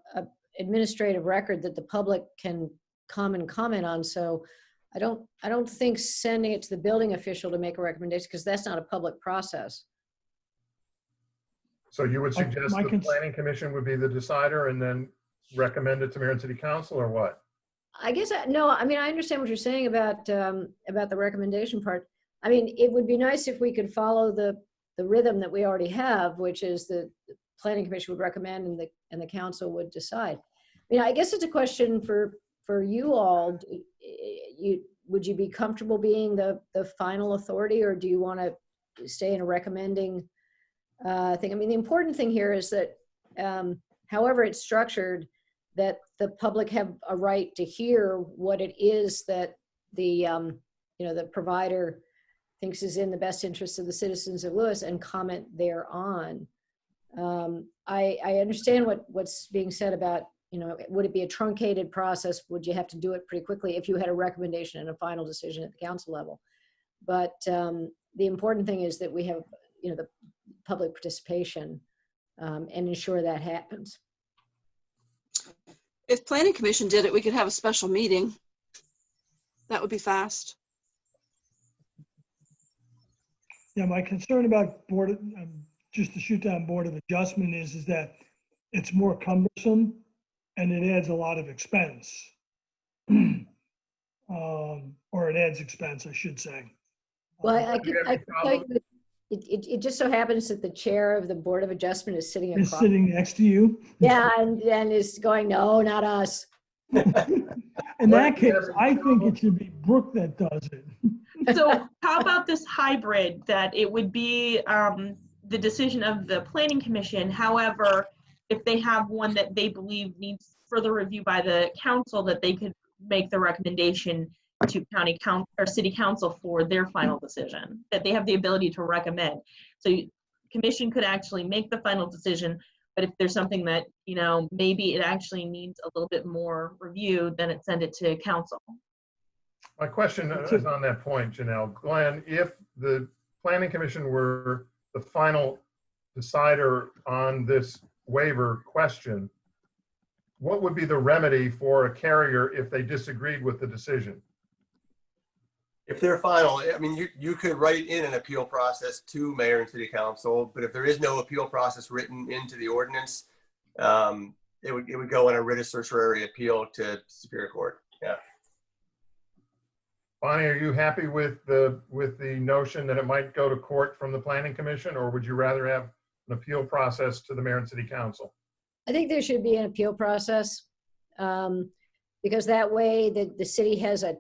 administrative record that the public can come and comment on. So I don't think sending it to the building official to make a recommendation, because that's not a public process. So you would suggest the planning commission would be the decider and then recommend it to mayor and city council, or what? I guess, no, I understand what you're saying about the recommendation part. It would be nice if we could follow the rhythm that we already have, which is the planning commission would recommend and the council would decide. I guess it's a question for you all. Would you be comfortable being the final authority, or do you want to stay in a recommending thing? The important thing here is that however it's structured, that the public have a right to hear what it is that the provider thinks is in the best interest of the citizens of Lewes and comment thereon. I understand what's being said about, would it be a truncated process? Would you have to do it pretty quickly if you had a recommendation and a final decision at the council level? But the important thing is that we have, the public participation and ensure that happens. If Planning Commission did it, we could have a special meeting. That would be fast. Yeah, my concern about just to shoot down Board of Adjustment is that it's more cumbersome and it adds a lot of expense. Or it adds expense, I should say. Well, I can tell you, it just so happens that the chair of the Board of Adjustment is sitting Is across. sitting next to you. Yeah, and is going, no, not us. In that case, I think it should be Brooke that does it. So how about this hybrid, that it would be the decision of the Planning Commission? However, if they have one that they believe needs further review by the council, that they could make the recommendation to county council or city council for their final decision, that they have the ability to recommend. So commission could actually make the final decision, but if there's something that, maybe it actually needs a little bit more review, then it send it to council. My question is on that point, Janelle. Glenn, if the Planning Commission were the final decider on this waiver question, what would be the remedy for a carrier if they disagreed with the decision? If they're final, I mean, you could write in an appeal process to mayor and city council, but if there is no appeal process written into the ordinance, it would go on a writ of certiorari appeal to Superior Court. Yeah. Bonnie, are you happy with the notion that it might go to court from the Planning Commission, or would you rather have an appeal process to the mayor and city council? I think there should be an appeal process because that way the city has a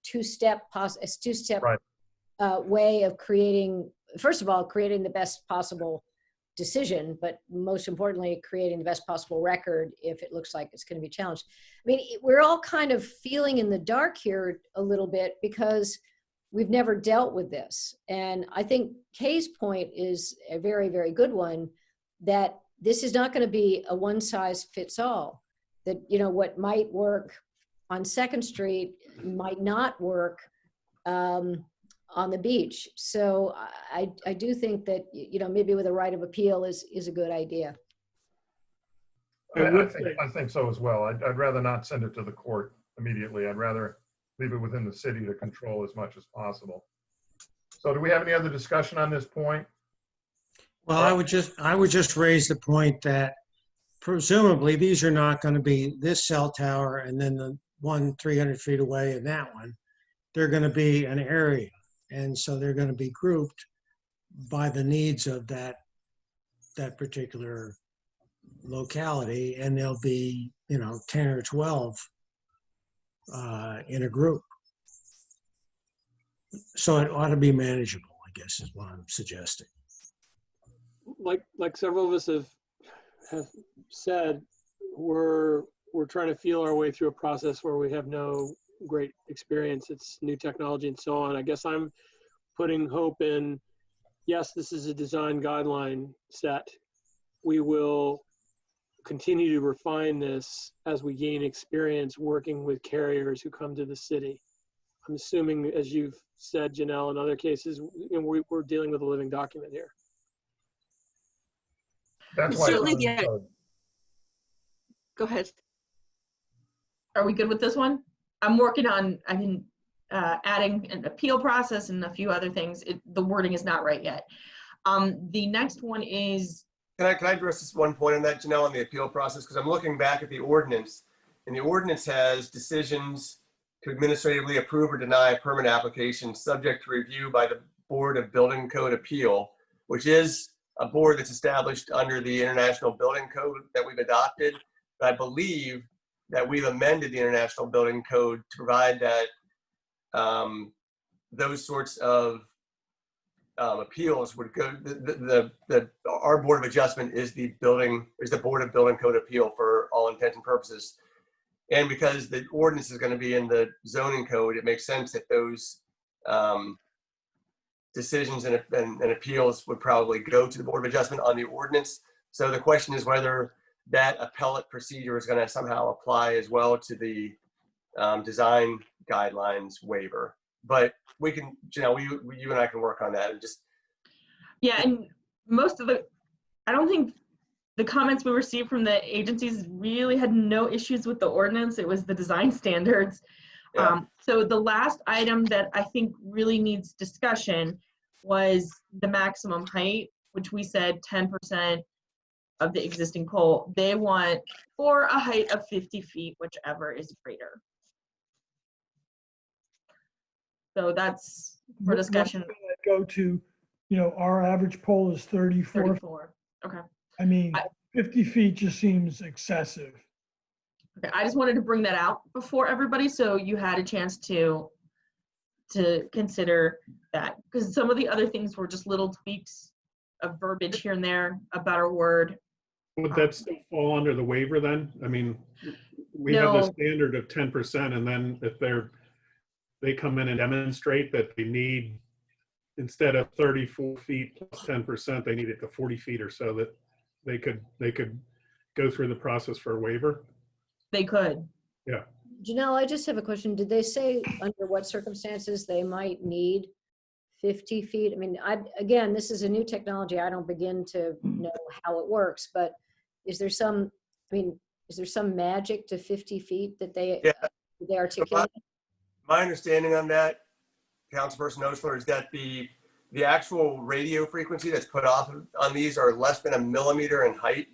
two-step Right. Way of creating, first of all, creating the best possible decision, but most importantly, creating the best possible record if it looks like it's going to be challenged. I mean, we're all kind of feeling in the dark here a little bit because we've never dealt with this. And I think Kay's point is a very, very good one, that this is not going to be a one size fits all, that, what might work on 2nd Street might not work on the beach. So I do think that, maybe with a right of appeal is a good idea. I think so as well. I'd rather not send it to the court immediately. I'd rather leave it within the city to control as much as possible. So do we have any other discussion on this point? Well, I would just raise the point that presumably these are not going to be this cell tower and then the one 300 feet away and that one. They're going to be an area. And so they're going to be grouped by the needs of that particular locality. And there'll be, 10 or 12 in a group. So it ought to be manageable, I guess, is what I'm suggesting. Like several of us have said, we're trying to feel our way through a process where we have no great experience. It's new technology and so on. I guess I'm putting hope in, yes, this is a design guideline set. We will continue to refine this as we gain experience working with carriers who come to the city. I'm assuming, as you've said, Janelle, in other cases, we're dealing with a living document here. That's why. Certainly, yeah. Go ahead. Are we good with this one? I'm working on, adding an appeal process and a few other things. The wording is not right yet. The next one is. Can I address this one point on that, Janelle, on the appeal process? Because I'm looking back at the ordinance, and the ordinance has decisions to administratively approve or deny a permit application subject to review by the Board of Building Code Appeal, which is a board that's established under the International Building Code that we've adopted. But I believe that we've amended the International Building Code to provide that those sorts of appeals would go. Our Board of Adjustment is the Board of Building Code Appeal for all intents and purposes. And because the ordinance is going to be in the zoning code, it makes sense that those decisions and appeals would probably go to the Board of Adjustment on the ordinance. So the question is whether that appellate procedure is going to somehow apply as well to the design guidelines waiver. But we can, you and I can work on that and just. Yeah, and most of I don't think the comments we received from the agencies really had no issues with the ordinance. It was the design standards. Yeah. So the last item that I think really needs discussion was the maximum height, which we said 10% of the existing pole. They want for a height of 50 feet, whichever is greater. So that's for discussion. Go to, our average pole is 34. Okay. I mean, 50 feet just seems excessive. Okay, I just wanted to bring that out before everybody, so you had a chance to consider that, because some of the other things were just little tweaks of verbiage here and there, a better word. Would that still fall under the waiver then? I mean, we have the standard of 10%, and then if they come in and demonstrate that they need, instead of 34 feet plus 10%, they need it to 40 feet or so, that they could go through the process for a waiver. They could. Yeah. Janelle, I just have a question. Did they say under what circumstances they might need 50 feet? I mean, again, this is a new technology. I don't begin to know how it works, but is there some magic to 50 feet that they articulate? My understanding on that, Councilperson Osler, is that the actual radio frequency that's put off on these are less than 1 millimeter in height.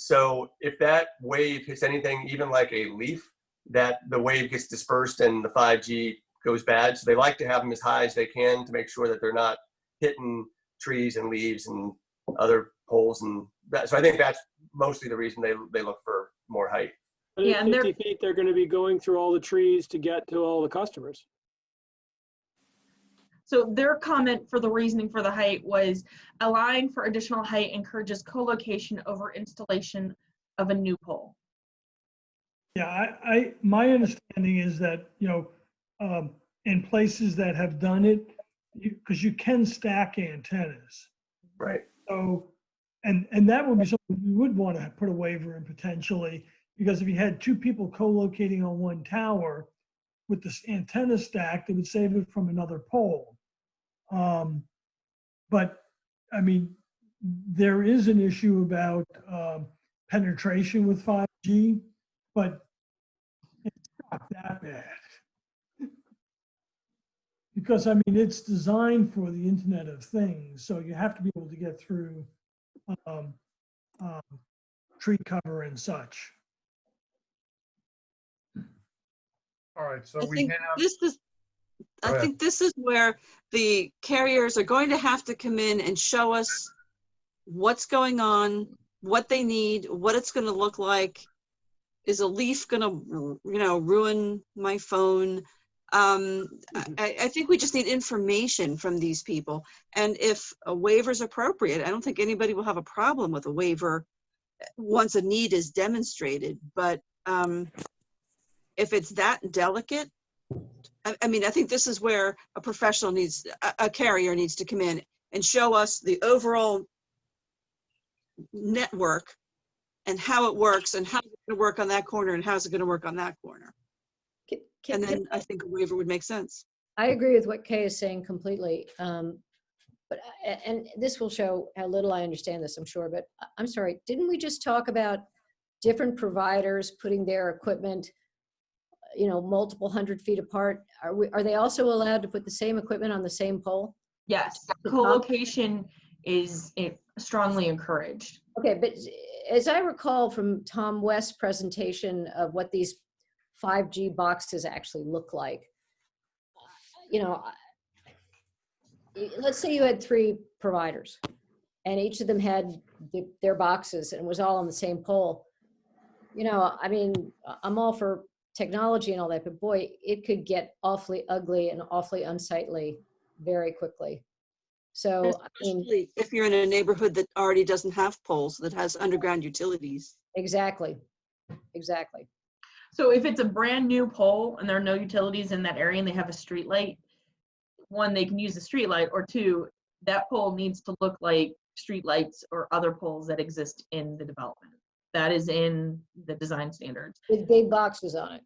So if that wave hits anything, even like a leaf, that the wave gets dispersed and the 5G goes bad. So they like to have them as high as they can to make sure that they're not hitting trees and leaves and other poles. And that, so I think that's mostly the reason they look for more height. But at 50 feet, they're going to be going through all the trees to get to all the customers. So their comment for the reasoning for the height was allowing for additional height encourages co-location over installation of a new pole. Yeah, my understanding is that, in places that have done it, because you can stack antennas. Right. So, and that would be something we would want to put a waiver in potentially, because if you had two people co-locating on one tower with this antenna stacked, it would save it from another pole. But I mean, there is an issue about penetration with 5G, but it's not that bad. Because I mean, it's designed for the Internet of Things, so you have to be able to get through tree cover and such. All right, so I we think have. I think this is where the carriers are going to have to come in and show us what's going on, what they need, what it's going to look like. Is a leaf going to, ruin my phone? I think we just need information from these people. And if a waiver is appropriate, I don't think anybody will have a problem with a waiver once a need is demonstrated. But if it's that delicate, I mean, I think this is where a professional a carrier needs to come in and show us the overall network and how it works and how it's going to work on that corner and how's it going to work on that corner. And then I think a waiver would make sense. I agree with what Kay is saying completely. But this will show how little I understand this, I'm sure. But I'm sorry, didn't we just talk about different providers putting their equipment, multiple 100 feet apart? Are they also allowed to put the same equipment on the same pole? Yes, co-location is strongly encouraged. Okay, but as I recall from Tom West's presentation of what these 5G boxes actually look like, let's say you had 3 providers and each of them had their boxes and was all on the same pole. I mean, I'm all for technology and all that, but boy, it could get awfully ugly and awfully unsightly very quickly. So, especially if you're in a neighborhood that already doesn't have poles, that has underground utilities. Exactly. So if it's a brand new pole and there are no utilities in that area and they have a street light, 1, they can use the street light, or 2, that pole needs to look like streetlights or other poles that exist in the development. That is in the design standards. With big boxes on it.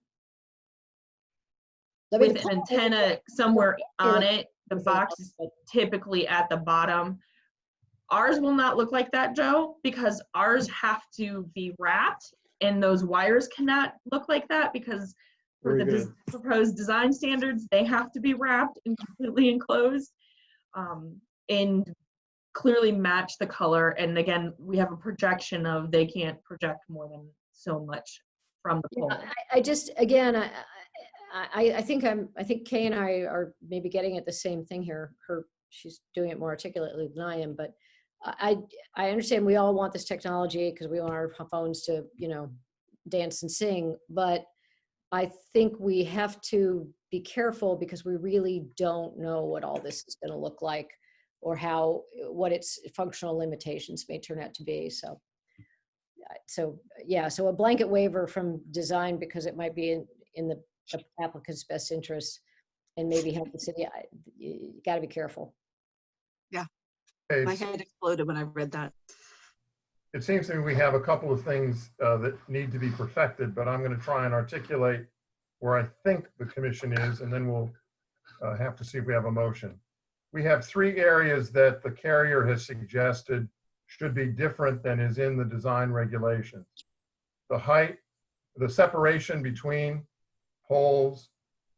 I mean, With an antenna somewhere on it, the box is typically at the bottom. Ours will not look like that, Joe, because ours have to be wrapped, and those wires cannot look like that because for Very the good. proposed design standards, they have to be wrapped and completely enclosed, and clearly match the color. And again, we have a projection of they can't project more than so much from the pole. I just, again, I think Kay and I are maybe getting at the same thing here. She's doing it more articulately than I am, but I understand we all want this technology because we want our phones to, you know, dance and sing, but I think we have to be careful because we really don't know what all this is going to look like or what its functional limitations may turn out to be. So yeah, so a blanket waiver from design because it might be in the applicant's best interest and maybe help the city. You got to be careful. Yeah, Okay, my head exploded when I read that. it seems to me we have a couple of things that need to be perfected, but I'm going to try and articulate where I think the commission is, and then we'll have to see if we have a motion. We have 3 areas that the carrier has suggested should be different than is in the design regulations. The height, the separation between poles,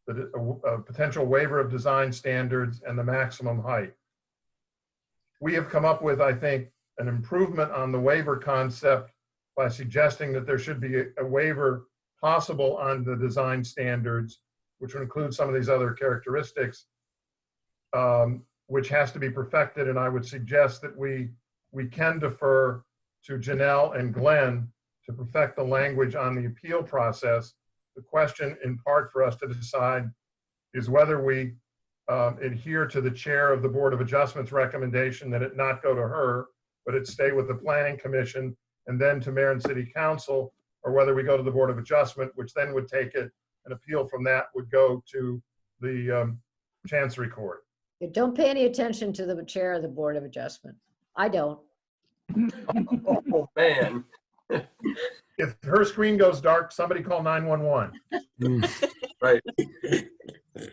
the potential waiver of design standards, and the maximum height. We have come up with, I think, an improvement on the waiver concept by suggesting that there should be a waiver possible on the design standards, which would include some of these other characteristics, which has to be perfected. And I would suggest that we can defer to Janelle and Glenn to perfect the language on the appeal process. The question in part for us to decide is whether we adhere to the chair of the Board of Adjustments recommendation that it not go to her, but it stay with the Planning Commission and then to Mayor and City Council, or whether we go to the Board of Adjustment, which then would take it, an appeal from that would go to the Chancery Court. You don't pay any attention to the chair of the Board of Adjustment. I don't. Oh, man. If her screen goes dark, somebody call 911. Right.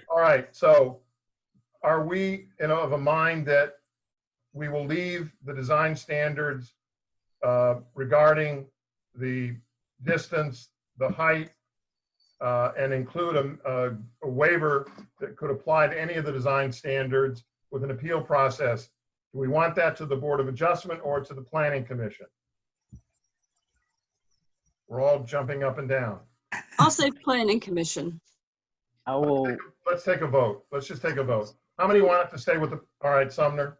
All right, so are we, of a mind that we will leave the design standards regarding the distance, the height, and include a waiver that could apply to any of the design standards with an appeal process? Do we want that to the Board of Adjustment or to the Planning Commission? We're all jumping up and down. I'll say Planning Commission. I will. Let's take a vote. Let's just take a vote. How many want it to stay with the, all right, Sumner?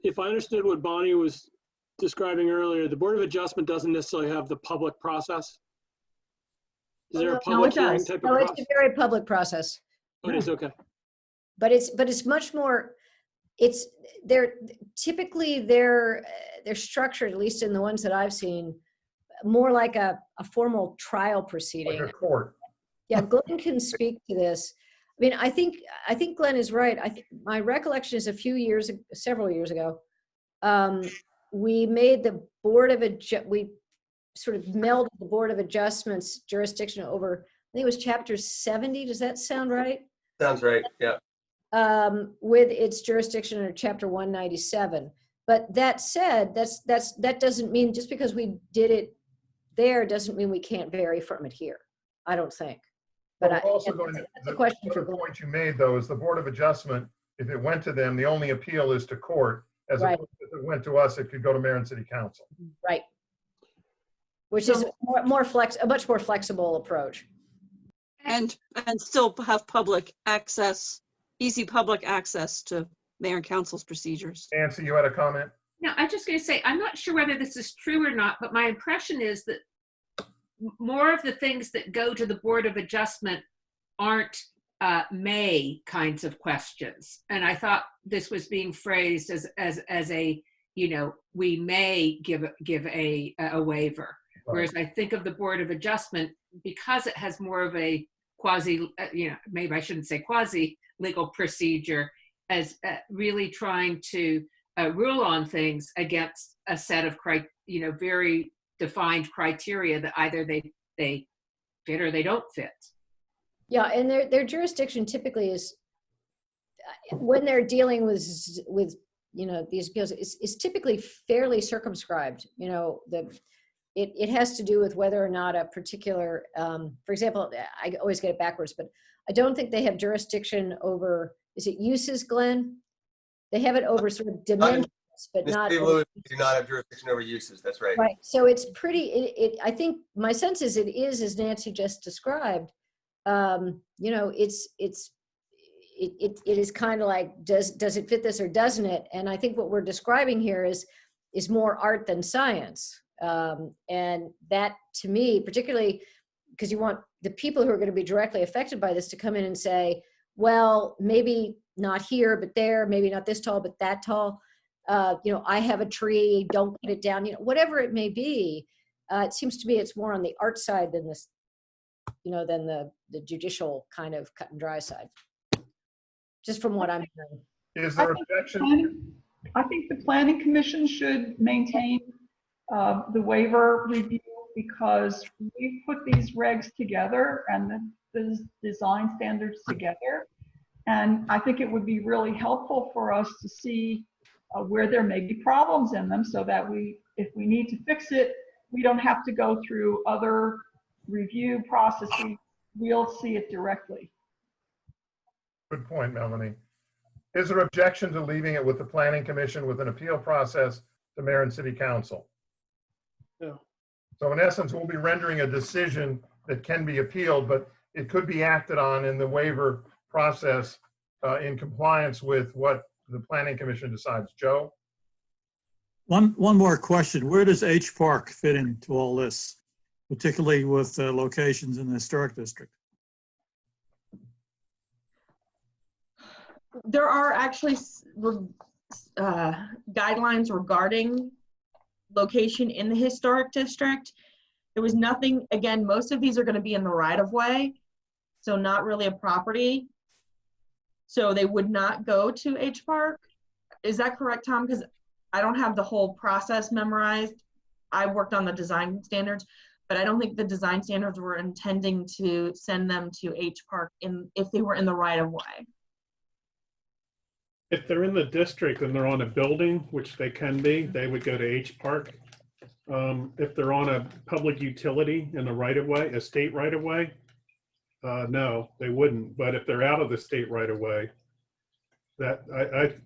If I understood what Bonnie was describing earlier, the Board of Adjustment doesn't necessarily have the public process. Is there a public hearing type of No, it's process? a very public process. Oh, it is, okay. But it's much more, they're structured, at least in the ones that I've seen, more like a formal trial proceeding. Like a court. Yeah, Glenn can speak to this. I mean, I think Glenn is right. My recollection is several years ago, we made the we sort of melded the Board of Adjustments jurisdiction over, I think it was chapter 70. Does that sound right? Sounds right, yeah. With its jurisdiction under chapter 197. But that said, that doesn't mean, just because we did it there doesn't mean we can't vary from it here. I don't think. But We're also going to, that's a question for the Glenn. point you made though is the Board of Adjustment, if it went to them, the only appeal is to court. As Right. opposed to if it went to us, it could go to Mayor and City Council. Right. Which is a much more flexible approach. And still have public access, easy public access to Mayor and Council's procedures. Nancy, you had a comment? No, I'm just going to say, I'm not sure whether this is true or not, but my impression is that more of the things that go to the Board of Adjustment aren't may kinds of questions. And I thought this was being phrased as a, we may give a waiver. Whereas I think of the Board of Adjustment, because it has more of a quasi, maybe I shouldn't say quasi legal procedure, as really trying to rule on things against a set of very defined criteria that either they fit or they don't fit. Yeah, and their jurisdiction typically is, when they're dealing with these appeals, is typically fairly circumscribed. It has to do with whether or not a particular, for example, I always get it backwards, but I don't think they have jurisdiction over, is it uses, Glenn? They have it over sort of dimensions, but not. City of Lewes do not have jurisdiction over uses. That's right. Right. So it's pretty. I think my sense is it is, as Nancy just described. It is kind of like, does it fit this or doesn't it? And I think what we're describing here is more art than science. And that, to me, particularly because you want the people who are going to be directly affected by this to come in and say, well, maybe not here, but there, maybe not this tall, but that tall. I have a tree, don't cut it down, whatever it may be. It seems to me it's more on the art side than this, than the judicial kind of cut and dry side. Just from what I'm hearing. Is there objection? I think the Planning Commission should maintain the waiver review, because we put these regs together and the design standards together. And I think it would be really helpful for us to see where there may be problems in them, so that if we need to fix it, we don't have to go through other review processes. We'll see it directly. Good point, Melanie. Is there objection to leaving it with the Planning Commission with an appeal process to Mayor and City Council? No. So in essence, we'll be rendering a decision that can be appealed, but it could be acted on in the waiver process in compliance with what the Planning Commission decides. Joe? One more question. Where does H Park fit into all this, particularly with locations in the historic district? There are actually guidelines regarding location in the historic district. There was nothing, again, most of these are going to be in the right of way, so not really a property. So they would not go to H Park. Is that correct, Tom? Because I don't have the whole process memorized. I worked on the design standards, but I don't think the design standards were intending to send them to H Park if they were in the right of way. If they're in the district and they're on a building, which they can be, they would go to H Park. If they're on a public utility in the right-of-way, a state right-of-way, no, they wouldn't. But if they're out of the state right-of-way, that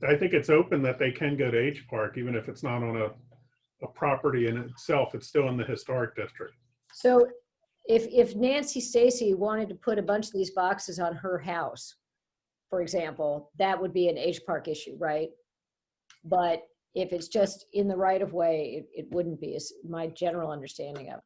I think it's open that they can go to H Park, even if it's not on a property in itself. It's still in the historic district. So if Nancy Stacy wanted to put a bunch of these boxes on her house, for example, that would be an H Park issue, right? But if it's just in the right of way, it wouldn't be, is my general understanding of it.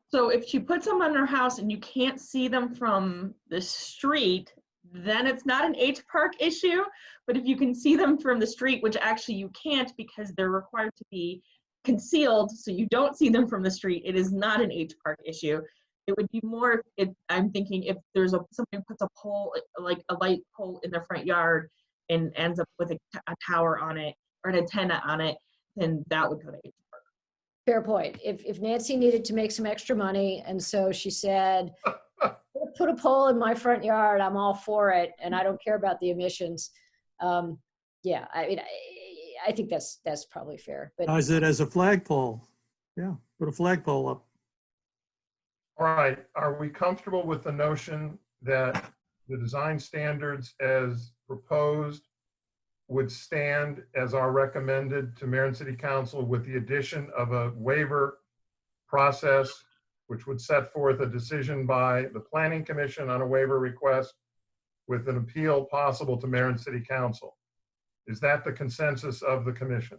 So if she puts them on her house and you can't see them from the street, then it's not an H Park issue. But if you can see them from the street, which actually you can't because they're required to be concealed, so you don't see them from the street, it is not an H Park issue. It would be more, I'm thinking if there's somebody puts a pole, like a light pole in their front yard and ends up with a tower on it or an antenna on it, then that would go to H Park. Fair point. If Nancy needed to make some extra money, and so she said, put a pole in my front yard, I'm all for it, and I don't care about the emissions. Yeah, I mean, I think that's probably fair. But Is it as a flagpole? Yeah, put a flagpole up. All right, are we comfortable with the notion that the design standards as proposed would stand as are recommended to Mayor and City Council with the addition of a waiver process, which would set forth a decision by the Planning Commission on a waiver request with an appeal possible to Mayor and City Council? Is that the consensus of the commission?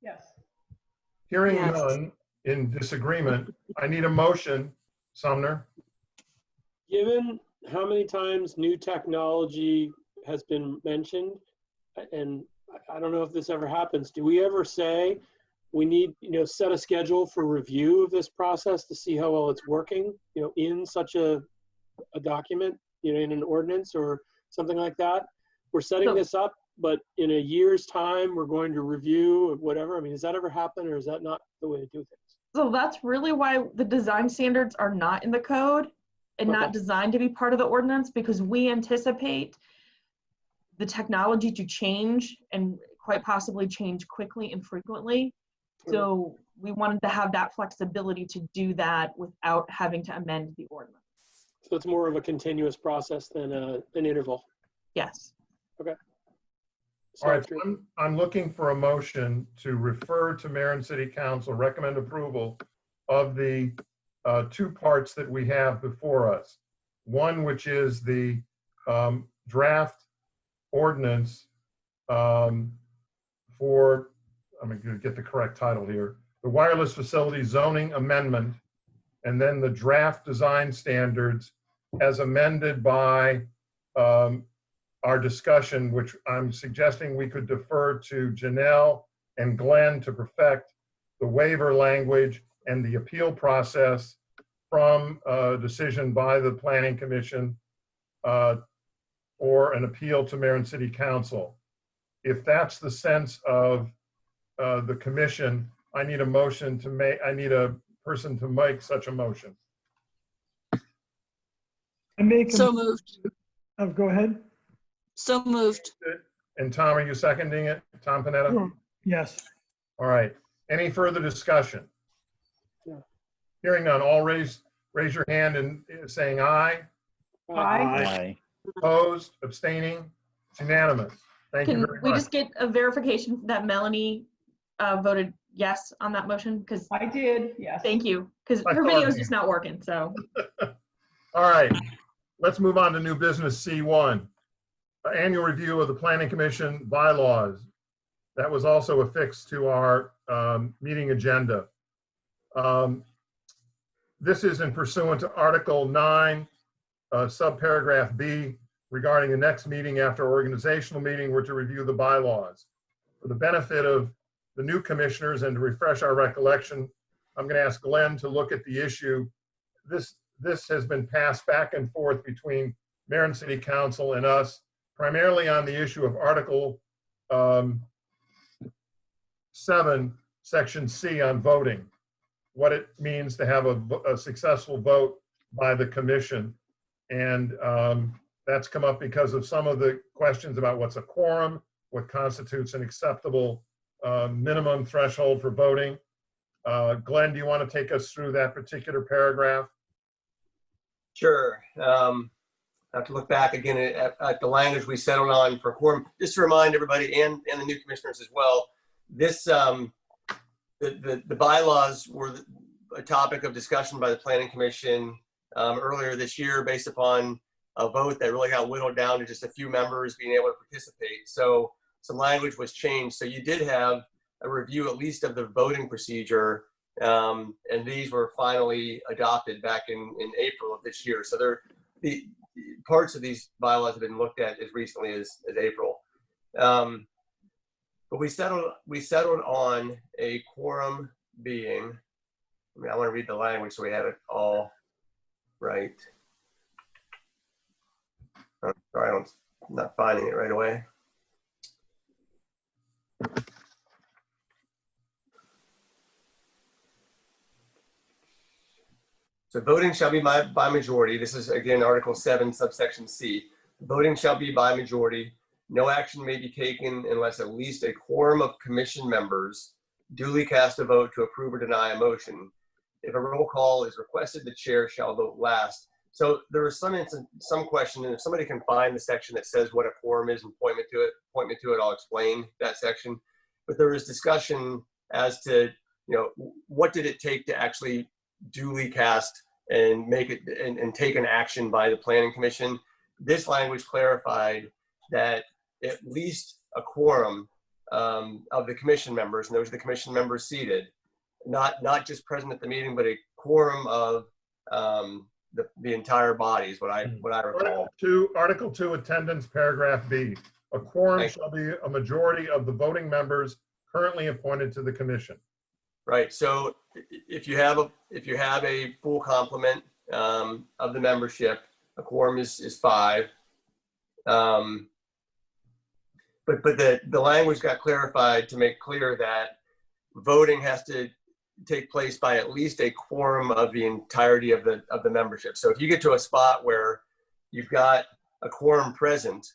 Yes. Hearing Yes. none in disagreement, I need a motion. Sumner? Given how many times new technology has been mentioned, and I don't know if this ever happens, do we ever say we need, set a schedule for review of this process to see how well it's working, in such a document, in an ordinance or something like that? We're setting this up but in a year's time, we're going to review or whatever? I mean, does that ever happen, or is that not the way to do things? So that's really why the design standards are not in the code and not Okay. designed to be part of the ordinance, because we anticipate the technology to change and quite possibly change quickly and frequently. So we wanted to have that flexibility to do that without having to amend the ordinance. So it's more of a continuous process than an interval. Yes. All right, so I'm looking for a motion to refer to Mayor and City Council, recommend approval of the two parts that we have before us. One, which is the draft ordinance for, I'm going to get the correct title here, the wireless facility zoning amendment, and then the draft design standards as amended by our discussion, which I'm suggesting we could defer to Janelle and Glenn to perfect the waiver language and the appeal process from a decision by the Planning Commission or an appeal to Mayor and City Council. If that's the sense of the commission, I need a motion to make, I need a person to make such a motion. I make. So moved. Oh, go ahead. So moved. And Tom, are you seconding it? Tom Panetta? Sure. Yes. All right. Any further discussion? Yeah. Hearing none, all raise your hand and saying aye. Aye. Opposed, abstaining, it's unanimous. Thank you Can very we much. just get a verification that Melanie voted yes on that motion? Because I did, yes. thank you, because I her thought video is you- just not working, so. All right, let's move on to new business C1. Annual review of the Planning Commission bylaws. That was also affixed to our meeting agenda. This is in pursuant to Article 9, subparagraph B, regarding the next meeting after organizational meeting, we're to review the bylaws. For the benefit of the new commissioners and to refresh our recollection, I'm going to ask Glenn to look at the issue. This has been passed back and forth between Mayor and City Council and us, primarily on the issue of Article 7, Section C on voting, what it means to have a successful vote by the commission. And that's come up because of some of the questions about what's a quorum, what constitutes an acceptable minimum threshold for voting. Glenn, do you want to take us through that particular paragraph? Sure. I have to look back again at the language we settled on for quorum. Just to remind everybody and the new commissioners as well, this the bylaws were a topic of discussion by the Planning Commission earlier this year based upon a vote that really got whittled down to just a few members being able to participate. So some language was changed. So you did have a review at least of the voting procedure, and these were finally adopted back in April of this year. So the parts of these bylaws have been looked at as recently as April. But we settled on a quorum being, I want to read the language so we have it all right. I'm sorry, I'm not finding it right away. So voting shall be by majority. This is again Article 7, subsection C. Voting shall be by majority. No action may be taken unless at least a quorum of commission members duly cast a vote to approve or deny a motion. If a roll call is requested, the chair shall vote last. So there was some question, and if somebody can find the section that says what a quorum is and point me to it, I'll explain that section. But there was discussion as to, what did it take to actually duly cast and make it and take an action by the Planning Commission. This language clarified that at least a quorum of the commission members, and those are the commission members seated, not just present at the meeting, but a quorum of the entire body is what I recall. Article 2, attendance, paragraph B. A quorum shall be a majority of the voting members currently appointed to the commission. Right. So if you have a full complement of the membership, a quorum is 5. but the language got clarified to make clear that voting has to take place by at least a quorum of the entirety of the membership. So if you get to a spot where you've got a quorum present,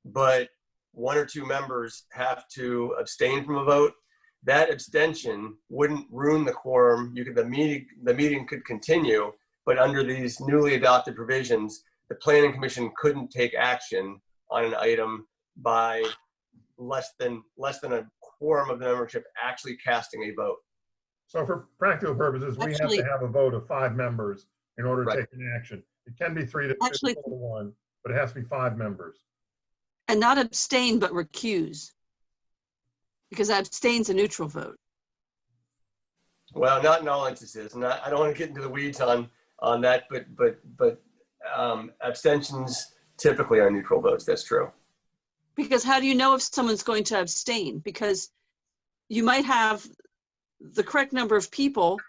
but one or two members have to abstain from a vote, that abstention wouldn't ruin the quorum. The meeting could continue, but under these newly adopted provisions, the Planning Commission couldn't take action on an item by less than a quorum of the membership actually casting a vote. So for practical purposes, we have to have a vote of 5 members in order to take an action. It can be 3 to 1, but it has to be 5 members. And not abstain, but recuse. Because abstain's a neutral vote. Well, not in all instances. And I don't want to get into the weeds on that, but abstentions typically are neutral votes. That's true. Because how do you know if someone's going to abstain? Because you might have the correct number of people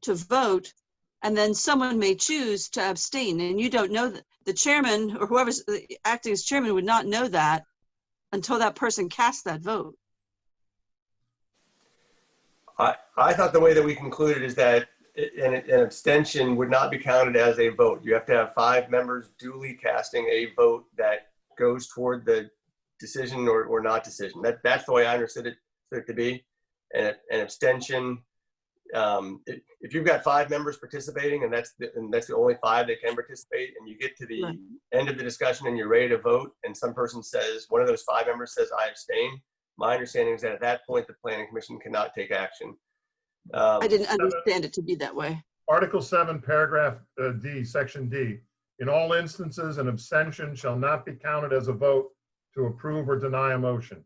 to vote, and then someone may choose to abstain, and you don't know that. The chairman or whoever's acting as chairman would not know that until that person casts that vote. I thought the way that we concluded is that an abstention would not be counted as a vote. You have to have 5 members duly casting a vote that goes toward the decision or not decision. That's the way I understood it to be. And an abstention, if you've got 5 members participating and that's the only 5 that can participate, and you get to the end of the discussion and you're ready to vote, and some person says, one of those 5 members says, I abstain, my understanding is that at that point, the Planning Commission cannot take action. I didn't understand it to be that way. Article 7, paragraph D, section D. In all instances, an abstention shall not be counted as a vote to approve or deny a motion.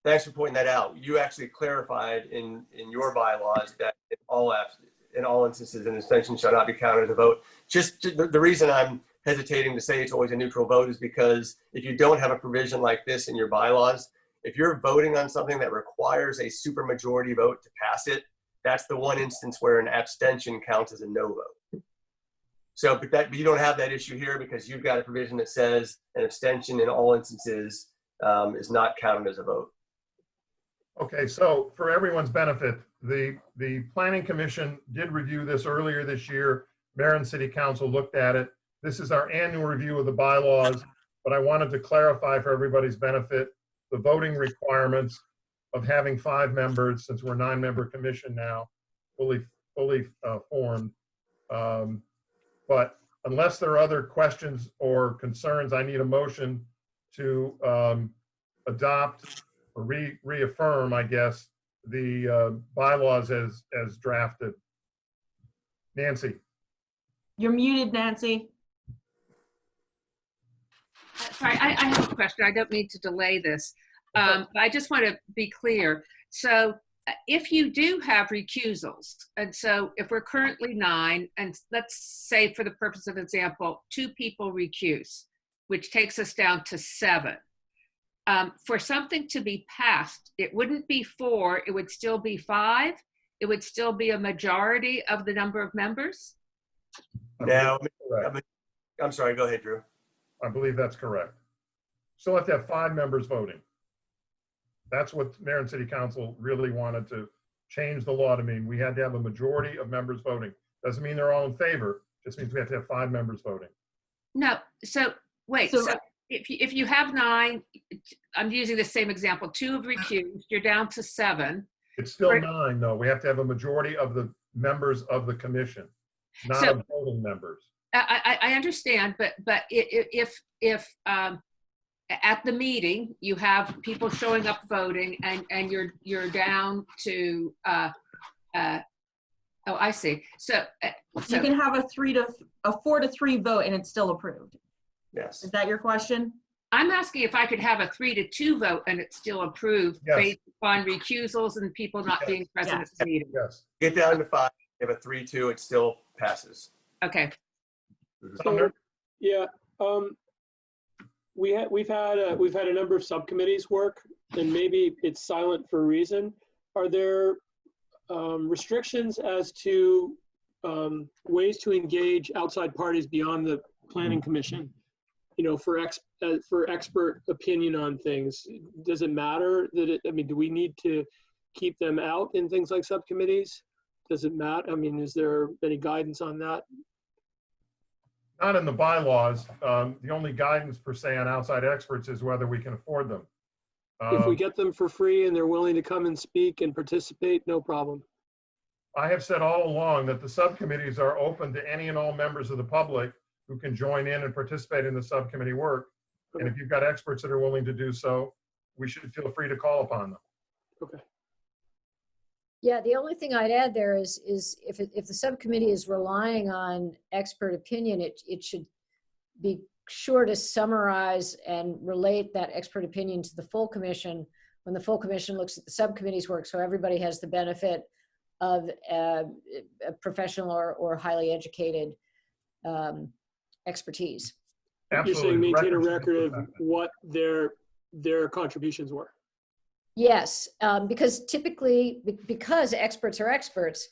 Thanks for pointing that out. You actually clarified in your bylaws that in all instances, an abstention shall not be counted as a vote. Just the reason I'm hesitating to say it's always a neutral vote is because if you don't have a provision like this in your bylaws, if you're voting on something that requires a supermajority vote to pass it, that's the one instance where an abstention counts as a no vote. So, but you don't have that issue here because you've got a provision that says an abstention in all instances is not counted as a vote. Okay, so for everyone's benefit, the Planning Commission did review this earlier this year. Mayor and City Council looked at it. This is our annual review of the bylaws, but I wanted to clarify for everybody's benefit the voting requirements of having 5 members, since we're a 9-member commission now, fully formed. But unless there are other questions or concerns, I need a motion to adopt or reaffirm, I guess, the bylaws as drafted. Nancy. You're muted, Nancy. Sorry, I have a question. I don't mean to delay this. But I just want to be clear. So if you do have recusals, and so if we're currently 9, and let's say for the purpose of example, 2 people recuse, which takes us down to 7. For something to be passed, it wouldn't be 4, it would still be 5. It would still be a majority of the number of members. Now, I'm sorry, go ahead, Drew. I believe that's correct. Still have to have 5 members voting. That's what Mayor and City Council really wanted to change the law to mean. We had to have a majority of members voting. Doesn't mean they're all in favor, just means we have to have 5 members voting. No, so wait, so if you have 9, I'm using the same example, 2 have recused, you're down to 7. It's still 9 though. We have to have a majority of the members of the commission, not of voting members. I understand, but if at the meeting you have people showing up voting and you're down to oh, I see. So you can have a 4-3 vote and it's still approved. Yes. Is that your question? I'm asking if I could have a 3-2 vote and it's still approved based on recusals and people not being present at the meeting. Yes. Get down to 5. If a 3-2, it still passes. Okay. So, yeah, we've had a number of subcommittees work, and maybe it's silent for a reason. Are there restrictions as to ways to engage outside parties beyond the Planning Commission? you know, for expert opinion on things? Does it matter that it, I mean, do we need to keep them out in things like subcommittees? Does it matter? I mean, is there any guidance on that? Not in the bylaws. The only guidance per se on outside experts is whether we can afford them. If we get them for free and they're willing to come and speak and participate, no problem. I have said all along that the subcommittees are open to any and all members of the public who can join in and participate in the subcommittee work. And if you've got experts that are willing to do so, we should feel free to call upon them. Okay. Yeah, the only thing I'd add there is if the subcommittee is relying on expert opinion, it should be sure to summarize and relate that expert opinion to the full commission when the full commission looks at the subcommittee's work, so everybody has the benefit of a professional or highly educated expertise. Absolutely. You're saying maintain a record of what their contributions were. Yes, because typically, because experts are experts,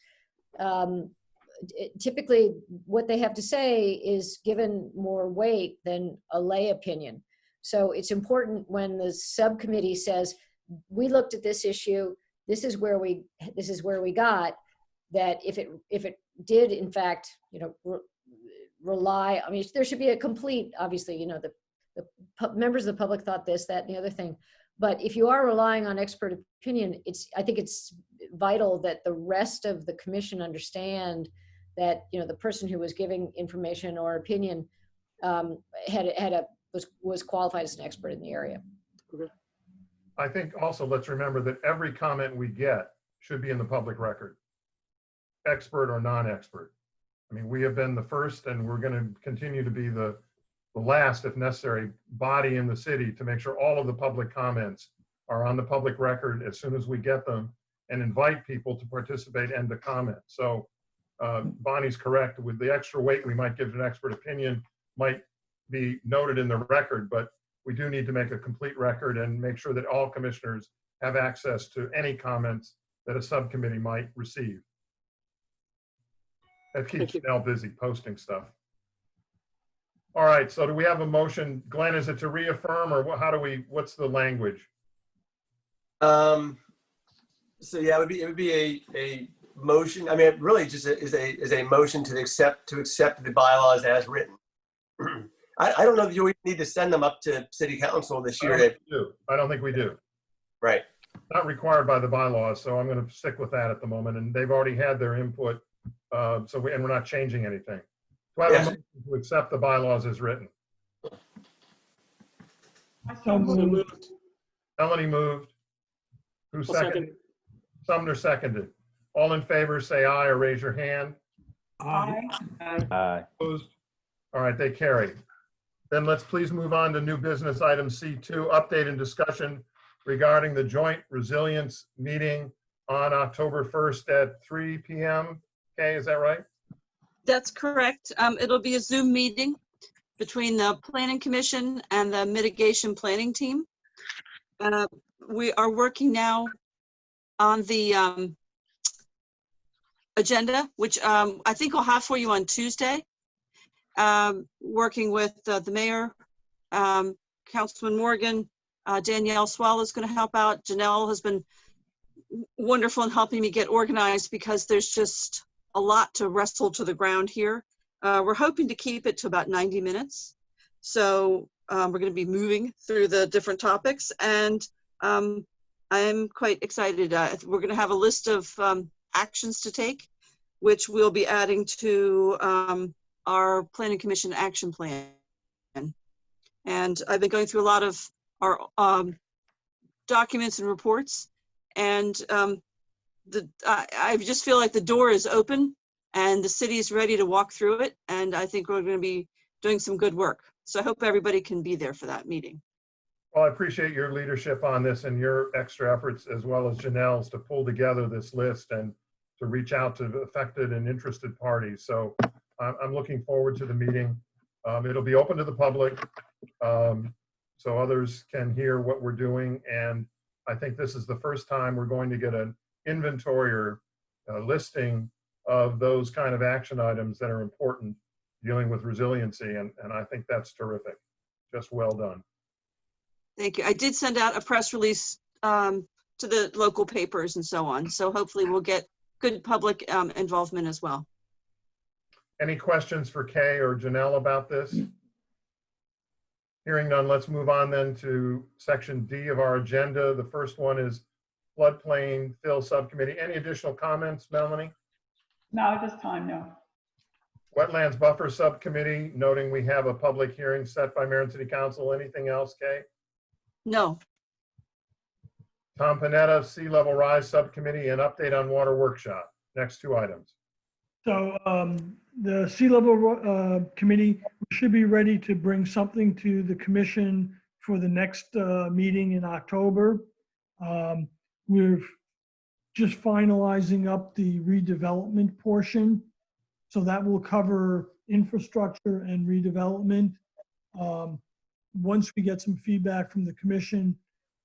typically what they have to say is given more weight than a lay opinion. So it's important when the subcommittee says, we looked at this issue, this is where we got, that if it did in fact, you know, rely, I mean, there should be a complete, obviously, you know, the members of the public thought this, that, and the other thing. But if you are relying on expert opinion, I think it's vital that the rest of the commission understand that, you know, the person who was giving information or opinion was qualified as an expert in the area. Okay. I think also let's remember that every comment we get should be in the public record, expert or non-expert. I mean, we have been the first and we're going to continue to be the last, if necessary, body in the city to make sure all of the public comments are on the public record as soon as we get them and invite people to participate and to comment. So Bonnie's correct. With the extra weight we might give to an expert opinion might be noted in the record, but we do need to make a complete record and make sure that all commissioners have access to any comments that a subcommittee might receive. That keeps Janelle busy posting stuff. All right, so do we have a motion? Glenn, is it to reaffirm or what's the language? So yeah, it would be a motion. I mean, it really just is a motion to accept the bylaws as written. I don't know if you need to send them up to City Council this year. I don't think we do. Right. Not required by the bylaws, so I'm going to stick with that at the moment. And they've already had their input, and we're not changing anything. Do I have a motion to accept the bylaws as written? So moved. Melanie moved. Who seconded? Sumner seconded. All in favor, say aye or raise your hand. Aye. Aye. Opposed? All right, they carry. Then let's please move on to new business item C2, update and discussion regarding the joint resilience meeting on October 1st at 3 p.m. Okay, is that right? That's correct. It'll be a Zoom meeting between the Planning Commission and the Mitigation Planning Team. We are working now on the agenda, which I think I'll have for you on Tuesday. Working with the mayor, Councilman Morgan, Danielle Swallow is going to help out. Janelle has been wonderful in helping me get organized because there's just a lot to wrestle to the ground here. We're hoping to keep it to about 90 minutes. So we're going to be moving through the different topics, and I'm quite excited. We're going to have a list of actions to take, which we'll be adding to our Planning Commission action plan. And I've been going through a lot of our documents and reports, and I just feel like the door is open and the city is ready to walk through it, and I think we're going to be doing some good work. So I hope everybody can be there for that meeting. Well, I appreciate your leadership on this and your extra efforts, as well as Janelle's, to pull together this list and to reach out to affected and interested parties. So I'm looking forward to the meeting. It'll be open to the public, so others can hear what we're doing. And I think this is the first time we're going to get an inventory or a listing of those kind of action items that are important dealing with resiliency. And I think that's terrific. just well done. Thank you. I did send out a press release to the local papers and so on. So hopefully we'll get good public involvement as well. Any questions for Kay or Janelle about this? Hearing none, let's move on then to section D of our agenda. The first one is Floodplain Fill Subcommittee. Any additional comments, Melanie? No, at this time, no. Wetlands Buffer Subcommittee, noting we have a public hearing set by Mayor and City Council. Anything else, Kay? No. Tom Panetta, Sea Level Rise Subcommittee, and update on water workshop. Next two items. So the sea level committee should be ready to bring something to the commission for the next meeting in October. We're just finalizing up the redevelopment portion. So that will cover infrastructure and redevelopment. Once we get some feedback from the commission,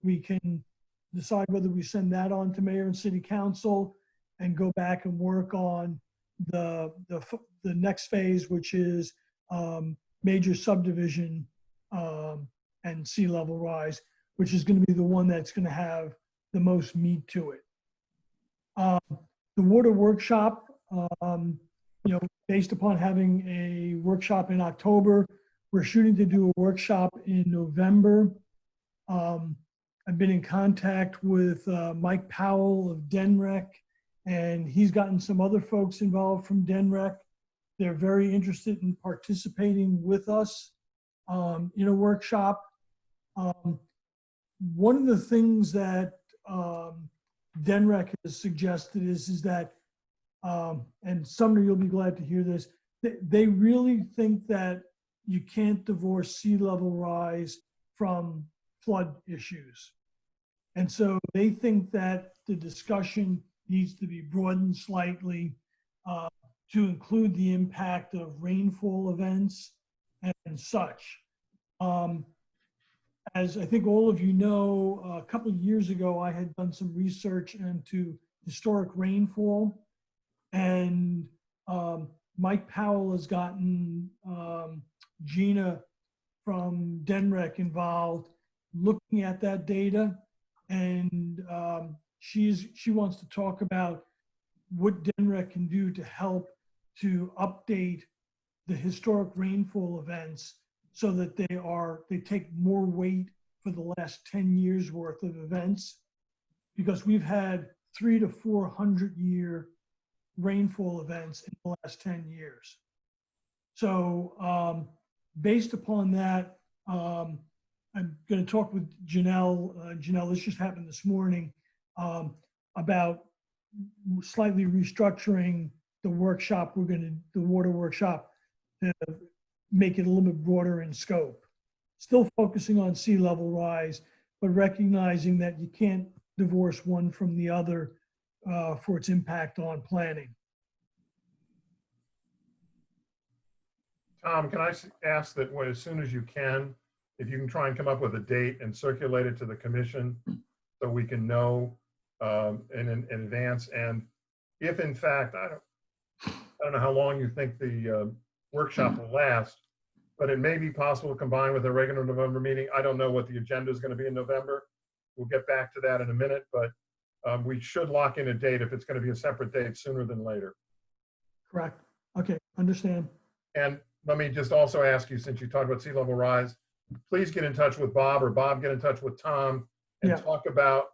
we can decide whether we send that on to mayor and city council and go back and work on the next phase, which is major subdivision and sea level rise, which is going to be the one that's going to have the most meat to it. The water workshop, based upon having a workshop in October, we're shooting to do a workshop in November. I've been in contact with Mike Powell of DENREC, and he's gotten some other folks involved from DENREC. They're very interested in participating with us in a workshop. One of the things that DENREC has suggested is that, and Sumner, you'll be glad to hear this, they really think that you can't divorce sea level rise from flood issues. And so they think that the discussion needs to be broadened slightly to include the impact of rainfall events and such. As I think all of you know, a couple of years ago, I had done some research into historic rainfall, and Mike Powell has gotten Gina from DENREC involved looking at that data, and she wants to talk about what DENREC can do to help to update the historic rainfall events so that they take more weight for the last 10 years worth of events, because we've had 300 to 400 year rainfall events in the last 10 years. So based upon that, I'm going to talk with Janelle. Janelle, this just happened this morning, about slightly restructuring the workshop. The water workshop, to make it a little bit broader in scope. Still focusing on sea level rise, but recognizing that you can't divorce one from the other for its impact on planning. Tom, can I ask that as soon as you can, if you can try and come up with a date and circulate it to the commission so we can know in advance. And if in fact, I don't know how long you think the workshop will last, but it may be possible to combine with a regular November meeting. I don't know what the agenda is going to be in November. We'll get back to that in a minute, but we should lock in a date if it's going to be a separate date sooner than later. Correct. Okay, understand. And let me just also ask you, since you talked about sea level rise, please get in touch with Bob, or Bob get in touch with Tom and talk about,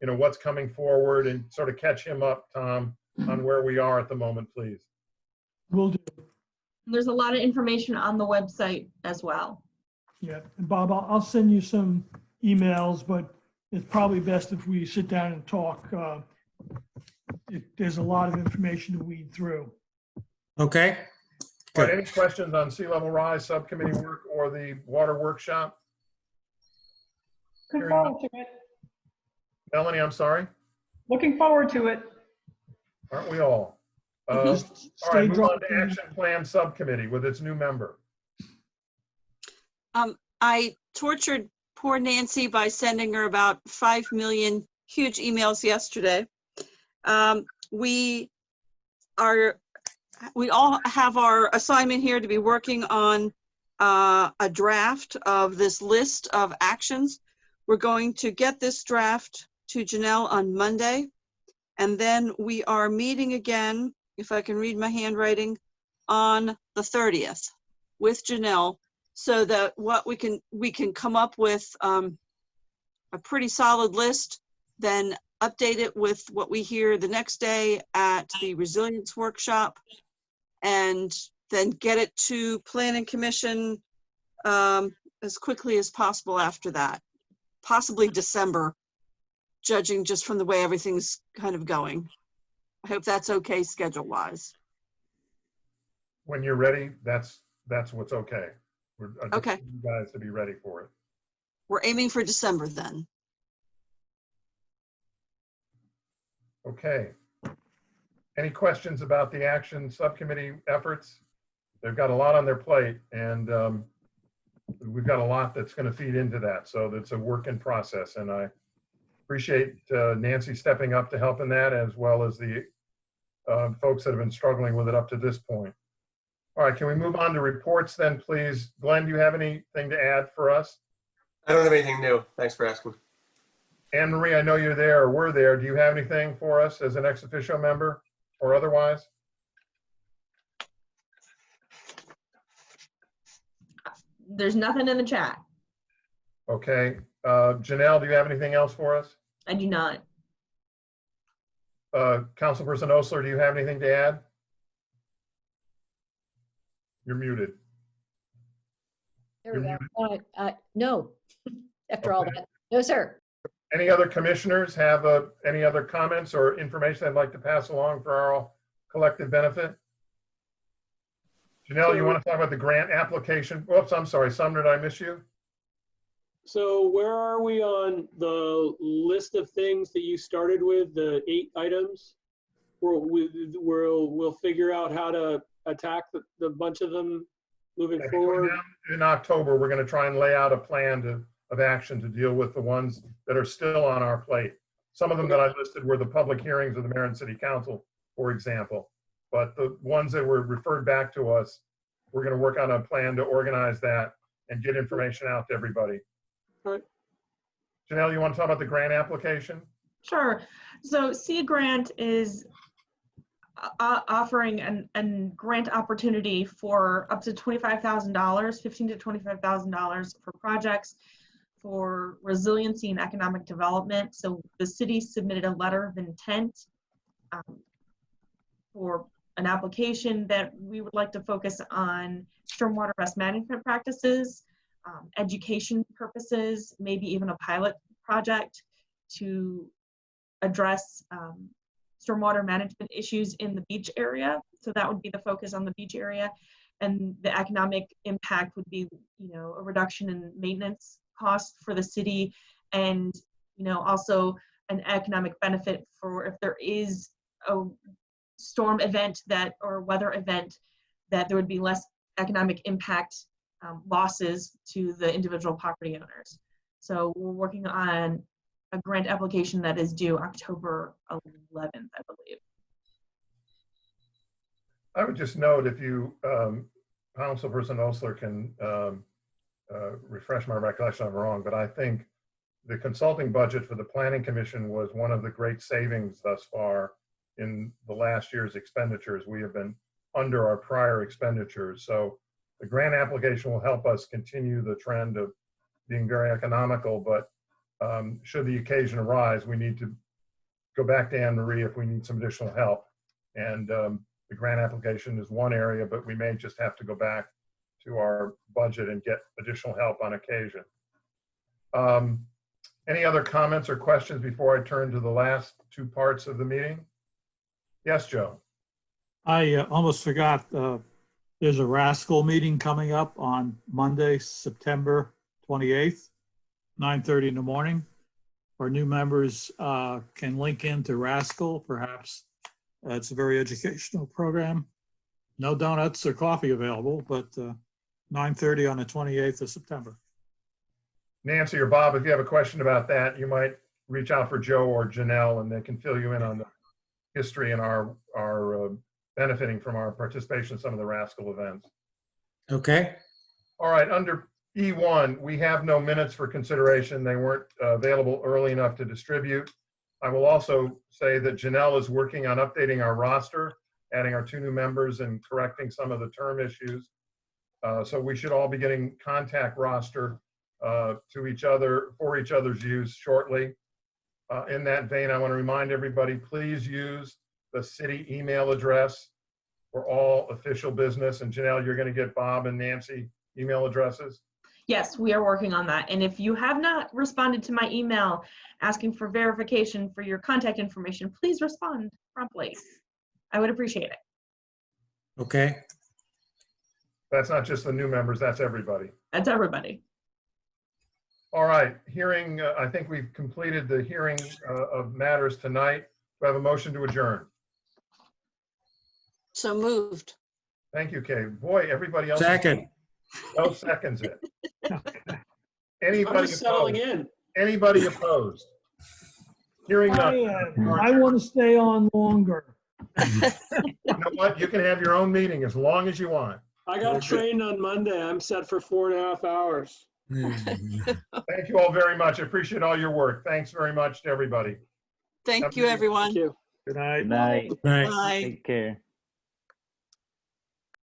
what's coming forward, and sort of catch him up, Tom, on where we are at the moment, please. Will do. There's a lot of information on the website as well. Yeah, and Bob, I'll send you some emails, but it's probably best if we sit down and talk. There's a lot of information to weed through. Okay. All right, any questions on sea level rise subcommittee work or the water workshop? Looking forward to it. Melanie, I'm sorry? Looking forward to it. Aren't we all? All right, move on to action plan subcommittee with its new member. I tortured poor Nancy by sending her about 5 million huge emails yesterday. We all have our assignment here to be working on a draft of this list of actions. We're going to get this draft to Janelle on Monday. And then we are meeting again, if I can read my handwriting, on the 30th with Janelle, so that what we can come up with a pretty solid list, then update it with what we hear the next day at the resilience workshop, and then get it to Planning Commission as quickly as possible after that. Possibly December, judging just from the way everything's kind of going. I hope that's okay schedule-wise. When you're ready, that's what's okay. I just Okay. want you guys to be ready for it. We're aiming for December then. Okay. Any questions about the action subcommittee efforts? They've got a lot on their plate, and we've got a lot that's going to feed into that. So that's a work in process, and I appreciate Nancy stepping up to help in that, as well as the folks that have been struggling with it up to this point. All right, can we move on to reports then, please? Glenn, do you have anything to add for us? I don't have anything new. Thanks for asking. Anne Marie, I know you're there or were there. Do you have anything for us as an ex officio member or otherwise? There's nothing in the chat. Okay. Janelle, do you have anything else for us? I do not. Councilperson Osler, do you have anything to add? You're muted. There we go. No, after all Okay. that, no, sir. Any other commissioners have any other comments or information they'd like to pass along for our collective benefit? Janelle, you want to talk about the grant application? Whoops, I'm sorry. Sumner, did I miss you? So where are we on the list of things that you started with, the 8 items? We'll figure out how to attack the bunch of them moving forward. In October, we're going to try and lay out a plan of action to deal with the ones that are still on our plate. Some of them that I listed were the public hearings of the mayor and city council, for example. But the ones that were referred back to us, we're going to work on a plan to organize that and get information out to everybody. All right. Janelle, you want to talk about the grant application? Sure. So Sea Grant is offering a grant opportunity for up to $25,000, $15,000 to $25,000 for projects for resiliency and economic development. So the city submitted a letter of intent for an application that we would like to focus on stormwater risk management practices, education purposes, maybe even a pilot project to address stormwater management issues in the beach area. So that would be the focus on the beach area. And the economic impact would be, a reduction in maintenance costs for the city, and, also an economic benefit for if there is a storm event or weather event, that there would be less economic impact losses to the individual property owners. So we're working on a grant application that is due October 11th, I believe. I would just note, if you, Councilperson Osler, can refresh my recollection if I'm wrong, but I think the consulting budget for the Planning Commission was one of the great savings thus far in the last year's expenditures. We have been under our prior expenditures. So the grant application will help us continue the trend of being very economical, but should the occasion arise, we need to go back to Anne Marie if we need some additional help. And the grant application is one area, but we may just have to go back to our budget and get additional help on occasion. Any other comments or questions before I turn to the last 2 parts of the meeting? Yes, Joe. I almost forgot, there's a Rascal meeting coming up on Monday, September 28th, 9:30 in the morning. Our new members can link into Rascal, perhaps. It's a very educational program. No donuts or coffee available, but 9:30 on the 28th of September. Nancy or Bob, if you have a question about that, you might reach out for Joe or Janelle, and they can fill you in on the history and our benefiting from our participation in some of the Rascal events. Okay. All right, under E1, we have no minutes for consideration. They weren't available early enough to distribute. I will also say that Janelle is working on updating our roster, adding our 2 new members and correcting some of the term issues. So we should all be getting contact roster to each other for each other's use shortly. In that vein, I want to remind everybody, please use the city email address for all official business. And Janelle, you're going to get Bob and Nancy email addresses? Yes, we are working on that. And if you have not responded to my email asking for verification for your contact information, please respond promptly. I would appreciate it. Okay. That's not just the new members, that's everybody. That's everybody. All right, hearing, I think we've completed the hearing of matters tonight. Do I have a motion to adjourn? So moved. Thank you, Kay. Boy, everybody else. Second. No seconds it. I'm Anybody just settling opposed? in. Anybody opposed? Hearing none. I want to stay on longer. You know what? You can have your own meeting as long as you want. I got trained on Monday. I'm set for 4.5 hours. Thank you all very much. I appreciate all your work. Thanks very much to everybody. Thank you, everyone. Thank you. Good night. Good night. Right. Bye. Take care.